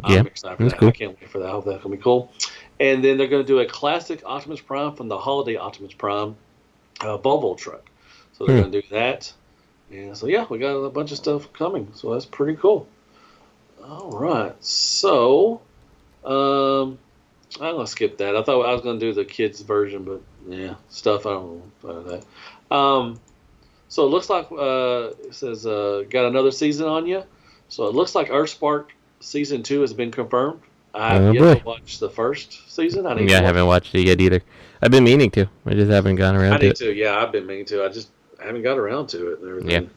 I'm excited for that. Cool. I can't wait for that. I hope that's going to be cool. And then they're going to do a classic Optimus Prime from the Holiday Optimus Prime Volvo truck. So they're going to do that. And so, yeah, we got a bunch of stuff coming. So that's pretty cool. All right. So, I'm going to skip that. I thought I was going to do the kids version, but, yeah, stuff I don't know about that. So it looks like it says got another season on you. So it looks like Earthspark Season 2 has been confirmed. I have yet to watch the first season. I haven't watched it yet either. I've been meaning to. I just haven't gotten around to it. I need to. Yeah, I've been meaning to. I just haven't got around to it and everything. Yeah.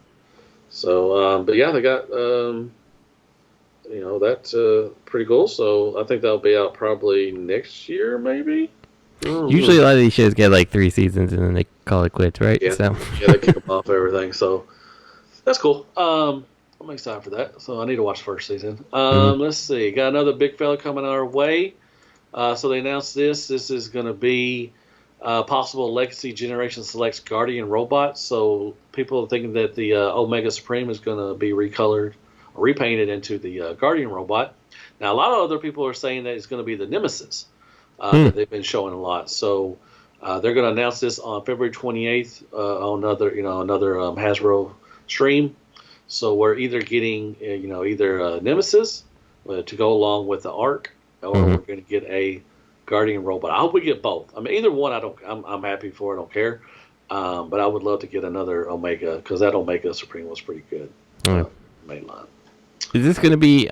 So, but yeah, they got, that's pretty cool. So I think that'll be out probably next year, maybe. Usually a lot of these shows get like 3 seasons and then they call it quits, right? Yeah, so. Yeah, they kick them off everything. So that's cool. I'm excited for that. So I need to watch the first season. Let's see. Got another big fella coming our way. So they announced this. This is going to be possible Legacy Generation Selects Guardian Robots. So people are thinking that the Omega Supreme is going to be recolored, or repainted into the Guardian Robot. Now, a lot of other people are saying that it's going to be the Nemesis that they've been showing a lot. So they're going to announce this on February 28th on another Hasbro stream. So we're either getting, either Nemesis to go along with the Arc, or we're going to get a Guardian Robot. I hope we get both. I mean, either one, I'm happy for. I don't care. But I would love to get another Omega because that Omega Supreme was pretty good. Mainline. Is this going to be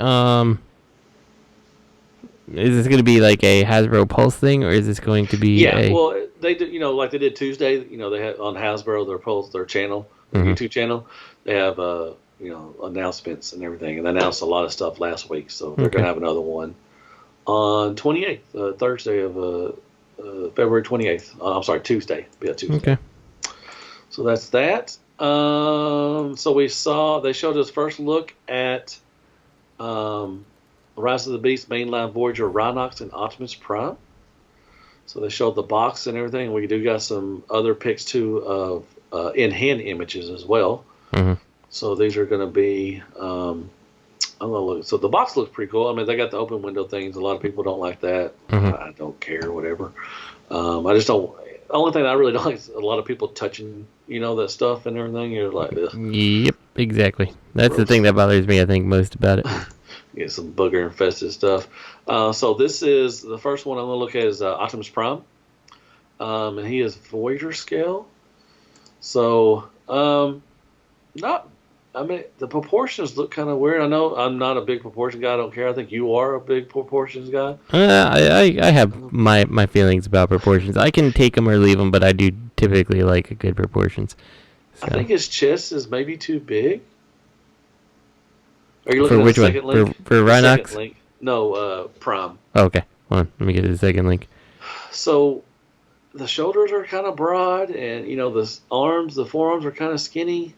like a Hasbro Pulse thing, or is this going to be? Yeah, well, they did. Like they did Tuesday. They had on Hasbro their Pulse, their channel, their YouTube channel. They have announcements and everything, and they announced a lot of stuff last week. So they're going to have another one on 28th, Thursday of February 28th. I'm sorry, Tuesday. Yeah, Tuesday. Okay. So that's that. So they showed us first look at Rise of the Beast mainline Voyager Rhinox and Optimus Prime. So they showed the box and everything. We do got some other pics too of in-hand images as well. Mm-hmm. So these are going to be. I'm gonna look. So the box looks pretty cool. I mean, they got the open window things. A lot of people don't like that. Mm-hmm. I don't care. Whatever. I just don't. The only thing I really don't like is a lot of people touching, that stuff and everything. You're like, ugh. Yep, exactly. That's gross. The thing that bothers me, I think, most about it. Get some booger infested stuff. So this is the first one I'm going to look at is Optimus Prime. And he is Voyager scale. So, the proportions look kind of weird. I know I'm not a big proportion guy. I don't care. I think you are a big proportions guy. I have my feelings about proportions. I can take them or leave them, but I do typically like good proportions. So. I think his chest is maybe too big. Are you looking at the second link? For Rhinox? No, Prime. Oh, okay. Hold on. Let me get to the second link. So the shoulders are kind of broad, and the forearms are kind of skinny.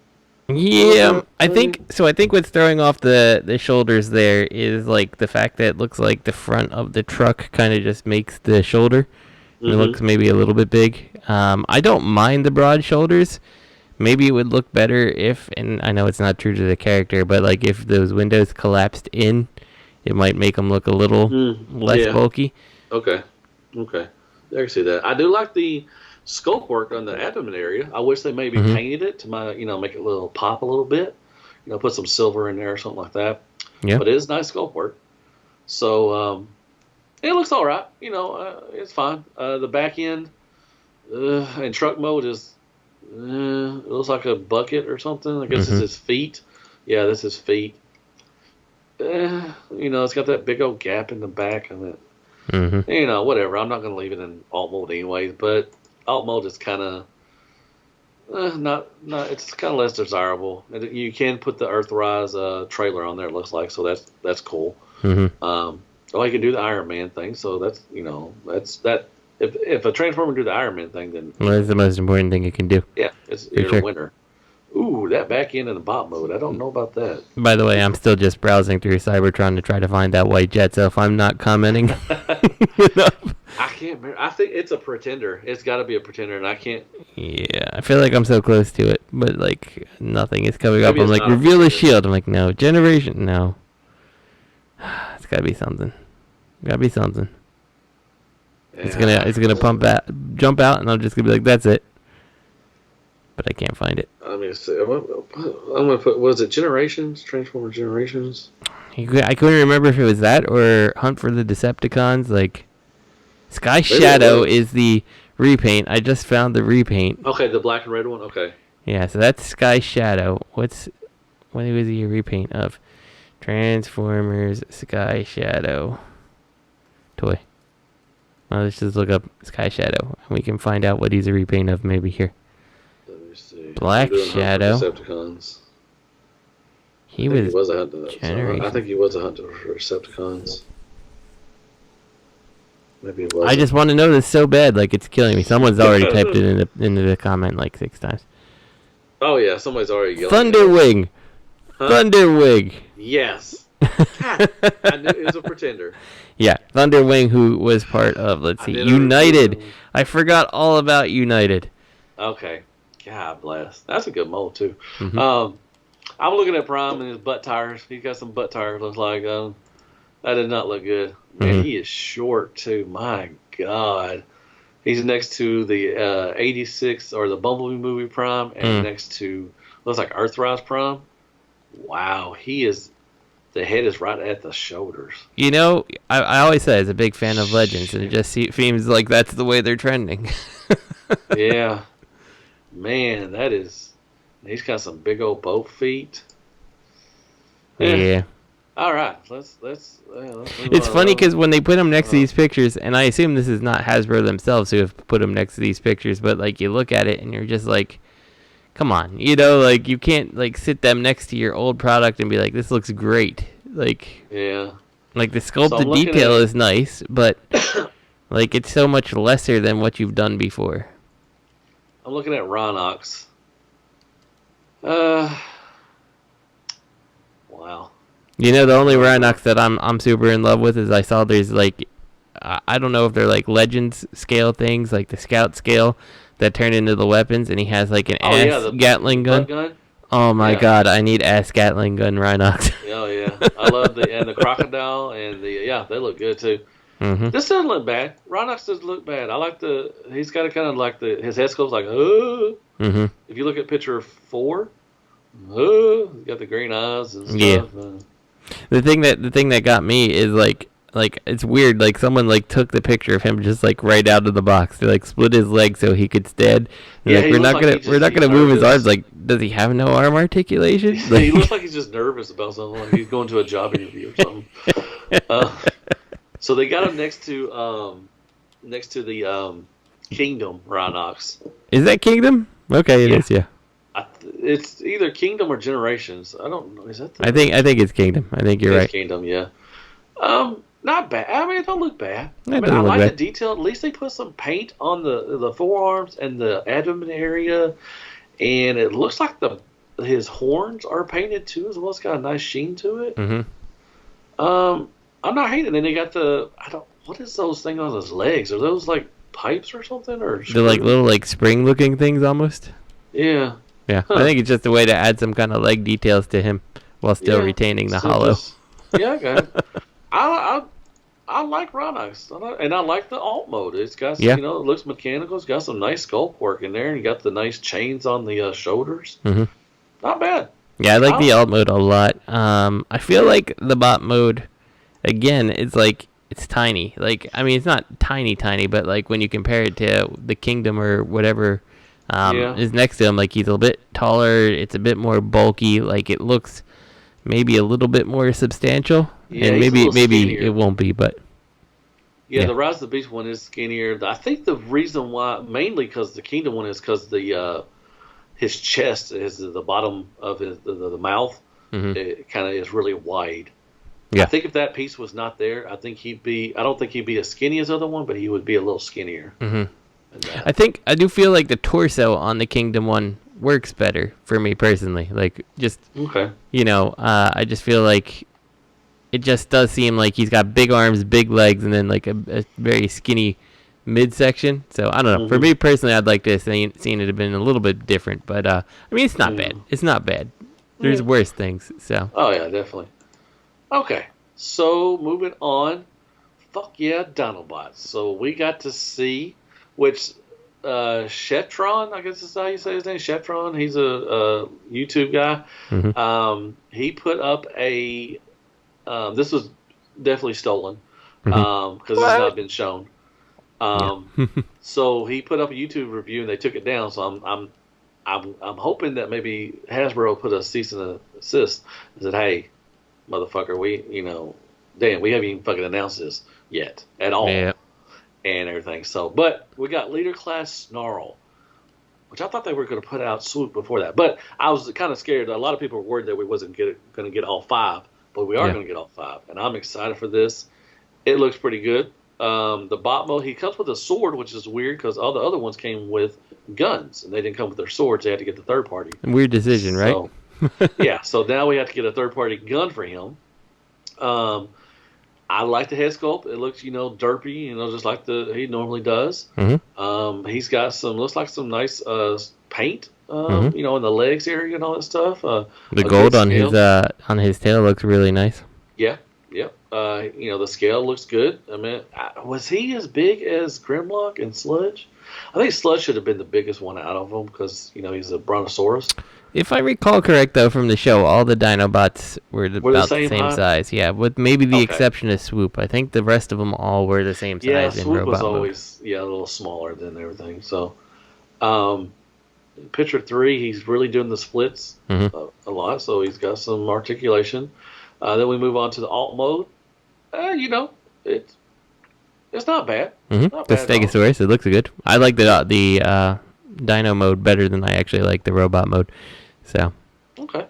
Yeah, I think what's throwing off the shoulders there is like the fact that it looks like the front of the truck kind of just makes the shoulder. Mm-hmm. It looks maybe a little bit big. I don't mind the broad shoulders. Maybe it would look better if, and I know it's not true to the character, but like if those windows collapsed in, it might make them look a little less bulky. Okay. I can see that. I do like the sculpt work on the abdomen area. I wish they maybe painted it to make it a little pop a little bit. Put some silver in there or something like that. Yeah. But it is nice sculpt work. So it looks all right. It's fine. The back end in truck mode is it looks like a bucket or something. I guess it's his feet. Yeah, that's his feet. It's got that big old gap in the back of it. Mm-hmm. Whatever. I'm not going to leave it in alt mode anyways, but alt mode is kind of not. It's kind of less desirable. You can put the Earthrise trailer on there. It looks like, so that's cool. Mm-hmm. Or you can do the Iron Man thing. So that's that. If a Transformer do the Iron Man thing, then that's the most important thing it can do. Yeah, you're a winner. Ooh, that back end in the bot mode. I don't know about that. By the way, I'm still just browsing through Cybertron to try to find that white jet, so if I'm not commenting enough. I can't remember. I think it's a Pretender. It's got to be a Pretender, and I can't. Yeah, I feel like I'm so close to it, but like nothing is coming up. I'm like, reveal the shield. I'm like, no. Generation, no. It's got to be something. Yeah. It's gonna jump out, and I'm just gonna be like, that's it. But I can't find it. Let me see. I'm gonna put. Was it Generations? Transformer Generations? I couldn't remember if it was that or Hunt for the Decepticons. Like, Sky Shadow is the repaint. I just found the repaint. Okay, the black and red one. Okay. Yeah, so that's Sky Shadow. What was he a repaint of? Transformers Sky Shadow toy. Well, let's just look up Sky Shadow, and we can find out what he's a repaint of maybe here. Let me see. Black Shadow. Decepticons. He was a hunter. I think he was a hunter for Decepticons. Maybe it was. I just want to know this so bad, like it's killing me. Someone's already typed it into the comment like 6 times. Oh yeah, somebody's already yelling. Thunderwing. Huh? Thunderwing. Yes. I knew it was a Pretender. Yeah, Thunderwing, who was part of, let's see, United. I forgot all about United. Okay. God bless. That's a good mold, too. Mm-hmm. I'm looking at Prime and his butt tires. He's got some butt tires, looks like. That did not look good. Man, he is short, too. My God. He's next to the 86, or the Bumblebee movie Prime, and next to, looks like Earthrise Prime. Wow, the head is right at the shoulders. I always say I was a big fan of Legends, and it just seems like that's the way they're trending. Yeah. Man, he's got some big old boat feet. Yeah. All right, let's It's funny because when they put them next to these pictures, and I assume this is not Hasbro themselves who have put them next to these pictures, but like you look at it and you're just like, come on, like you can't like sit them next to your old product and be like, this looks great. Like, yeah, like the sculpted detail is nice, but like it's so much lesser than what you've done before. I'm looking at Rhinox. Wow. The only Rhinox that I'm super in love with is I saw there's like, I don't know if they're like Legends scale things, like the Scout scale that turn into the weapons, and he has like an ass Gatling gun. Oh my god, I need ass Gatling gun Rhinox. Oh yeah, I love the crocodile and they look good too. Mm-hmm. This doesn't look bad. Rhinox doesn't look bad. I like he's got a kind of like his head sculpt's like, mm-hmm. If you look at picture 4, he's got the green eyes and stuff. Yeah. The thing that got me is like it's weird. Like someone like took the picture of him just like right out of the box. They like split his leg so he could stand. Yeah, like, we're not gonna move his arms. Like, does he have no arm articulation? Like, he looks like he's just nervous about something. Like he's going to a job interview or something. So they got him next to the Kingdom Rhinox. Is that Kingdom? Okay, it is. Yeah. It's either Kingdom or Generations. I don't know. Is that? I think it's Kingdom. I think you're right. Kingdom, yeah. Not bad. I mean, it don't look bad. I like the detail. At least they put some paint on the forearms and the abdomen area, and it looks like his horns are painted too as well. It's got a nice sheen to it. Mm-hmm. I'm not hating. And they got what is those things on his legs? Are those like pipes or something? Or they're like little like spring looking things almost. Yeah. Yeah, I think it's just a way to add some kind of leg details to him while still retaining the hollow. Yeah, I got it. I like Rhinox, and I like the alt mode. It's got it looks mechanical. It's got some nice sculpt work in there, and you got the nice chains on the shoulders. Mm-hmm. Not bad. Yeah, I like the alt mode a lot. I feel like the bot mode, again, it's like it's tiny. Like, I mean, it's not tiny, but like when you compare it to the Kingdom or whatever. Is next to him, like he's a bit taller, it's a bit more bulky, like it looks maybe a little bit more substantial, and maybe it won't be, but the Rise of the Beast one is skinnier. I think the reason why, mainly because the Kingdom one is because his chest is the bottom of the mouth, it kind of is really wide. Yeah. I think if that piece was not there, I don't think he'd be as skinny as the other one, but he would be a little skinnier. Mm-hmm. I do feel like the torso on the Kingdom one works better for me personally. Like, just I just feel like it just does seem like he's got big arms, big legs, and then like a very skinny midsection. So I don't know. Mm-hmm. For me personally, I'd like to have seen it have been a little bit different. But I mean, it's not bad. It's not bad. There's worse things. So. Oh yeah, definitely. Okay, so moving on. Fuck yeah, Dinobots. So we got to see. Which Shetron, I guess is how you say his name. Shetron, he's a YouTube guy. Mm-hmm. He put up a. This was definitely stolen because it's not been shown. So he put up a YouTube review and they took it down. So I'm hoping that maybe Hasbro put a cease and desist and said, "Hey, motherfucker, we haven't even fucking announced this yet at all." Yeah. And everything. So, but we got Leader Class Snarl, which I thought they were going to put out Swoop before that. But I was kind of scared. A lot of people were worried that we wasn't going to get all 5, but we are going to get all 5, and I'm excited for this. It looks pretty good. The bot mode, he comes with a sword, which is weird because all the other ones came with guns, and they didn't come with their swords. They had to get the third party. Weird decision, right? Yeah. So now we have to get a third party gun for him. I like the head sculpt. It looks, derpy, just like he normally does. Mm-hmm. He's got looks like some nice paint, in the legs area and all that stuff. The gold on his tail looks really nice. Yeah, yeah. The scale looks good. I mean, was he as big as Grimlock and Sludge? I think Sludge should have been the biggest one out of them because, he's a brontosaurus. If I recall correct, though, from the show, all the Dinobots were about the same size. Yeah, with maybe the exception of Swoop. I think the rest of them all were the same size in Swoop robot was always mode. A little smaller than everything. So, Picture 3, he's really doing the splits a lot, so he's got some articulation. Then we move on to the alt mode. It's not bad. Not the bad Stegosaurus, it looks good. I like the Dino mode better than I actually like the robot mode. So. Okay.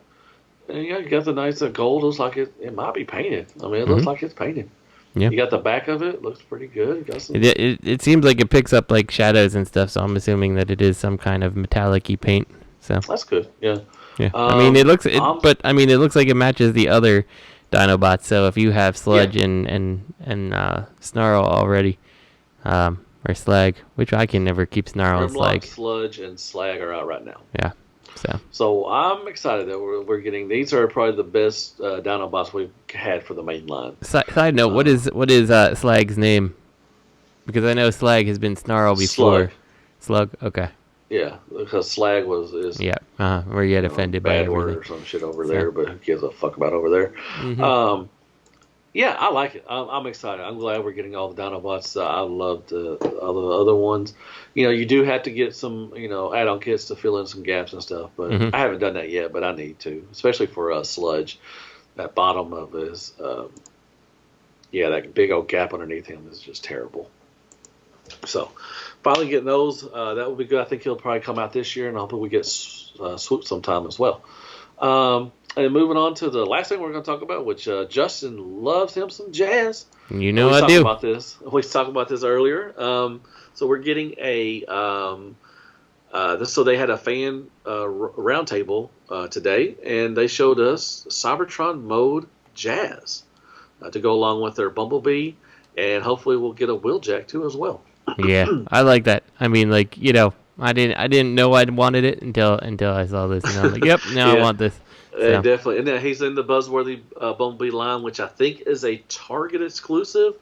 And you got the nice gold. Looks like it might be painted. I mean, it looks like it's painted. Yeah. You got the back of it. Looks pretty good. Got some... it seems like it picks up like shadows and stuff, so I'm assuming that it is some kind of metallic-y paint. So that's good. Yeah. Yeah. I mean, it looks like it matches the other Dinobots. So if you have Sludge and Snarl already, or Slag, which I can never keep Snarl and Slag. Sludge and Slag are out right now. Yeah. So I'm excited that we're getting these. Are probably the best Dinobots we've had for the main line. Side note: what is Slag's name? Because I know Slag has been Snarl before. Slug. Okay. Yeah, because Slag is where you get offended by bad word or some shit over there, but who gives a fuck about over there? Yeah, I like it. I'm excited. I'm glad we're getting all the Dinobots. I loved all the other ones. You do have to get some, add-on kits to fill in some gaps and stuff, but I haven't done that yet, but I need to, especially for Sludge. That bottom of his, that big old gap underneath him is just terrible. So, finally getting those, that would be good. I think he'll probably come out this year, and I hope we get Swoop sometime as well. And moving on to the last thing we're going to talk about, which Justin loves him some jazz. I do. We talked about this earlier. So we're getting so they had a fan roundtable today, and they showed us Cybertron mode jazz to go along with their Bumblebee, and hopefully we'll get a Wheeljack too as well. Yeah, I like that. I mean, I didn't know I wanted it until I saw this, and I'm like, yep, now I want this. So. Definitely, and then he's in the Buzzworthy Bumblebee line, which I think is a Target exclusive.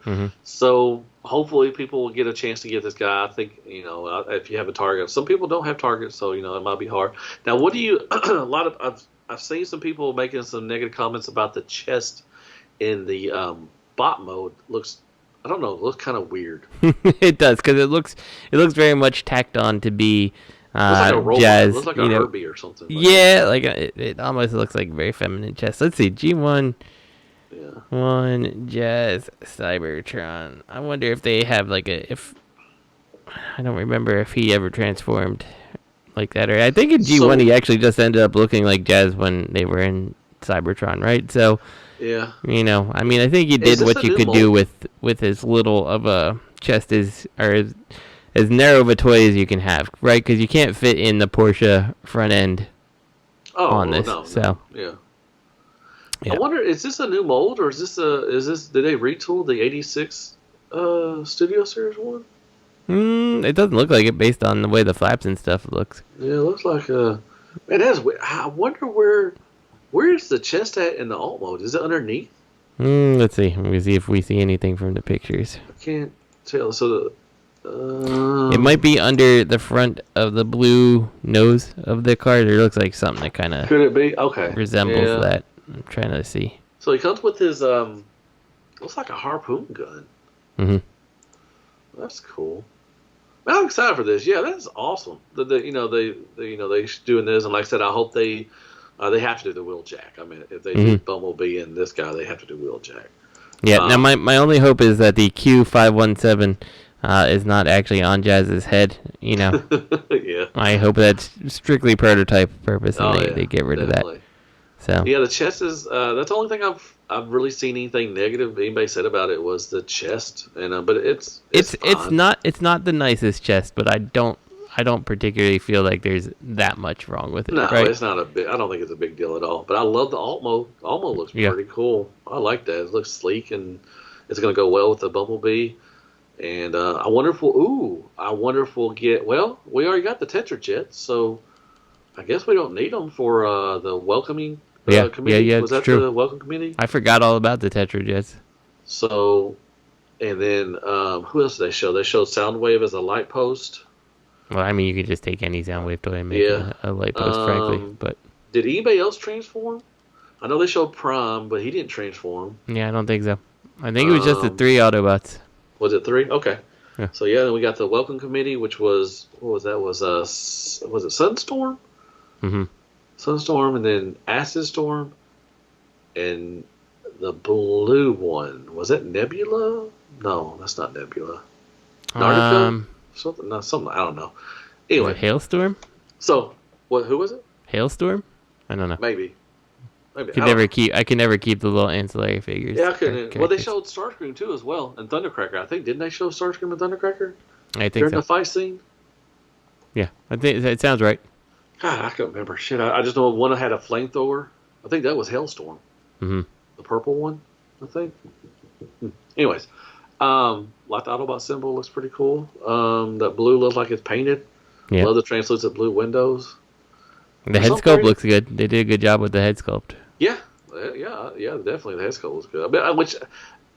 So hopefully people will get a chance to get this guy. I think if you have a Target, some people don't have Targets, so it might be hard. Now, what do you? I've seen some people making some negative comments about the chest in the bot mode. Looks kind of weird. It does, because it looks very much tacked on to be. Looks like a robot. Jazz, it looks like a Herbie or something. It almost looks like very feminine chest. Let's see, G1, 1 Jazz Cybertron. I wonder if they have I don't remember if he ever transformed like that. Or I think in G1 he actually just ended up looking like Jazz when they were in Cybertron, right? So yeah, I mean, I think he did what you could do with as little of a chest as narrow of a toy as you can have, right? Because you can't fit in the Porsche front end on this. So yeah. I wonder, is this a new mold, or is this did they retool the 86 Studio Series one? It doesn't look like it based on the way the flaps and stuff looks. Yeah, it looks like it has. I wonder where's the chest at in the alt mode? Is it underneath? Let's see. Let me see if we see anything from the pictures. I can't tell. So it might be under the front of the blue nose of the card. It looks like something that kind of could it be resembles that. I'm trying to see. So he comes with his looks like a harpoon gun. That's cool. Man, I'm excited for this. Yeah, that's awesome. They doing this, and like I said, I hope they have to do the Wheeljack. I mean, if they do Bumblebee and this guy, they have to do Wheeljack. Yeah. Now my only hope is that the Q517 is not actually on Jazz's head. Yeah. I hope that's strictly prototype purpose, and they get rid of that. So yeah, the chest is that's the only thing I've really seen anything negative anybody said about it was the chest, and but it's not the nicest chest, but I don't particularly feel like there's that much wrong with it. No, right? It's not I don't think it's a big deal at all. But I love the alt mode. Alt mode looks pretty cool. I like that. It looks sleek, and it's going to go well with the Bumblebee. And I wonder if we'll get. Well, we already got the Tetra Jets, so I guess we don't need them for the welcoming. Committee. Yeah, was that true. The welcome committee? I forgot all about the Tetra Jets. So, and then who else did they show? They showed Soundwave as a light post. Well, I mean, you could just take any Soundwave toy and make a light post, frankly. But did anybody else transform? I know they showed Prime, but he didn't transform. Yeah, I don't think so. I think it was just the 3 Autobots. Was it 3? Okay. Yeah. So yeah, then we got the welcome committee, which was was it Sunstorm? Mm-hmm. Sunstorm, and then Acid Storm, and the blue one, was it Nebula? No, that's not Nebula. Nardifield? Something I don't know. Anyway, Hailstorm. So what? Who was it? Hailstorm. I don't know. Maybe. I can never keep the little ancillary figures. Yeah, I couldn't. Well, they showed Starscream too as well, and Thundercracker. I think didn't they show Starscream and Thundercracker? I think during so. the fight scene. Yeah, I think it sounds right. God, I can't remember. Shit, I just know one had a flamethrower. I think that was Hailstorm. Mm-hmm. The purple one, I think. Anyways, like the Autobot symbol looks pretty cool. That blue looks like it's painted. Yeah. Love the translucent blue windows. The head sculpt looks good. They did a good job with the head sculpt. Yeah, definitely. The head sculpt was good. I mean, which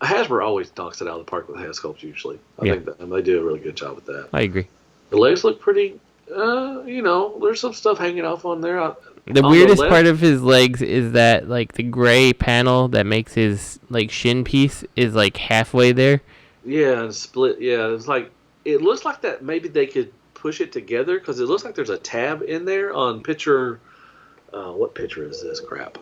Hasbro always knocks it out of the park with the head sculpt usually. I think that, and they do a really good job with that. I agree. The legs look pretty. There's some stuff hanging off on there. The weirdest part of his legs is that like the gray panel that makes his like shin piece is like halfway there. Yeah, and split. Yeah, it's like it looks like that. Maybe they could push it together because it looks like there's a tab in there on picture. What picture is this crap?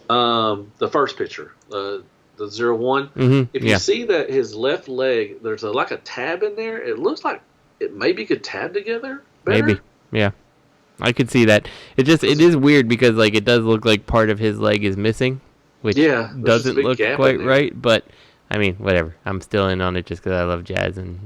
The first picture, the 01. Mm-hmm. If you see that his left leg, there's like a tab in there. It looks like it maybe could tab together better. Maybe, yeah. I could see that. It is weird because like it does look like part of his leg is missing, which doesn't look quite right. But I mean, whatever. I'm still in on it just because I love Jazz, and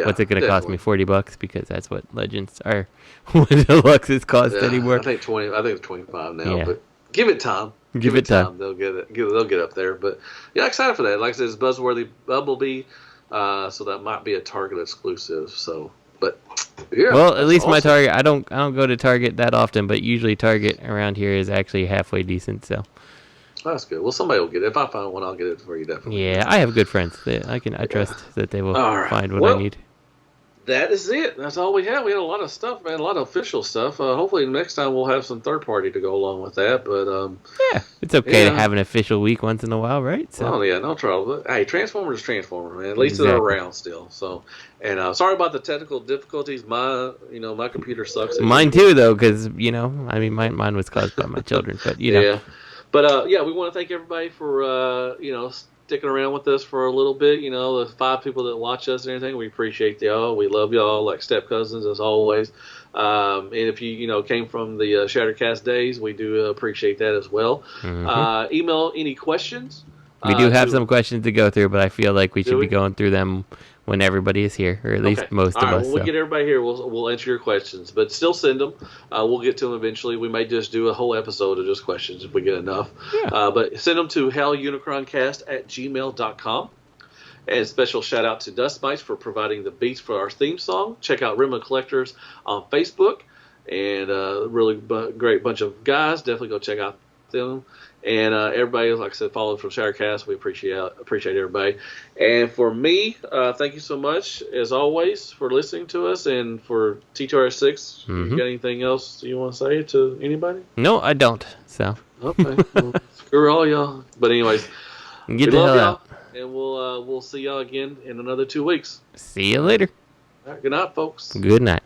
what's it going to cost me? $40 because that's what Legends are. What Deluxes cost anymore. I think it's 25 now. Yeah. But give it time. Give it time. They'll get it. They'll get up there. But yeah, excited for that. Like I said, it's Buzzworthy Bumblebee, so that might be a Target exclusive. So. But yeah, well, at least awesome. My Target. I don't go to Target that often, but usually Target around here is actually halfway decent. So that's good. Well, somebody will get it. If I find one, I'll get it for you definitely. Yeah, I have good friends. I trust that they will find what I need. That is it. That's all we had. We had a lot of stuff, man. A lot of official stuff. Hopefully next time we'll have some third party to go along with that. But yeah, it's okay to have an official week once in a while, right? So. Oh yeah, no trouble. But, hey, Transformers, man. At least they're around still. So, and sorry about the technical difficulties. My computer sucks. Mine too, though, because mine was caused by my children. But Yeah. But we want to thank everybody for sticking around with us for a little bit. The 5 people that watch us and everything, we appreciate y'all. We love y'all like step cousins as always. And if you came from the Shattered Cast days, we do appreciate that as well. Mm-hmm. Email any questions. We do have some questions to go through, but I feel like we should be going through them when everybody is here, or at least most of us. When we get everybody here, we'll answer your questions, but still send them. We'll get to them eventually. We may just do a whole episode of just questions if we get enough. Yeah. But send them to hailunicroncast@gmail.com. And special shout out to Dustmightz for providing the beats for our theme song. Check out Rimma Collectors on Facebook, and really great bunch of guys. Definitely go check out them. And everybody, like I said, follow from Shattered Cast. We appreciate everybody. And for me, thank you so much, as always, for listening to us. And for T2R6, you got anything else you want to say to anybody? No, I don't. So okay, well, screw all y'all. But anyways, get the hell out. And we'll see y'all again in another 2 weeks. See you later. All right, good night, folks. Good night.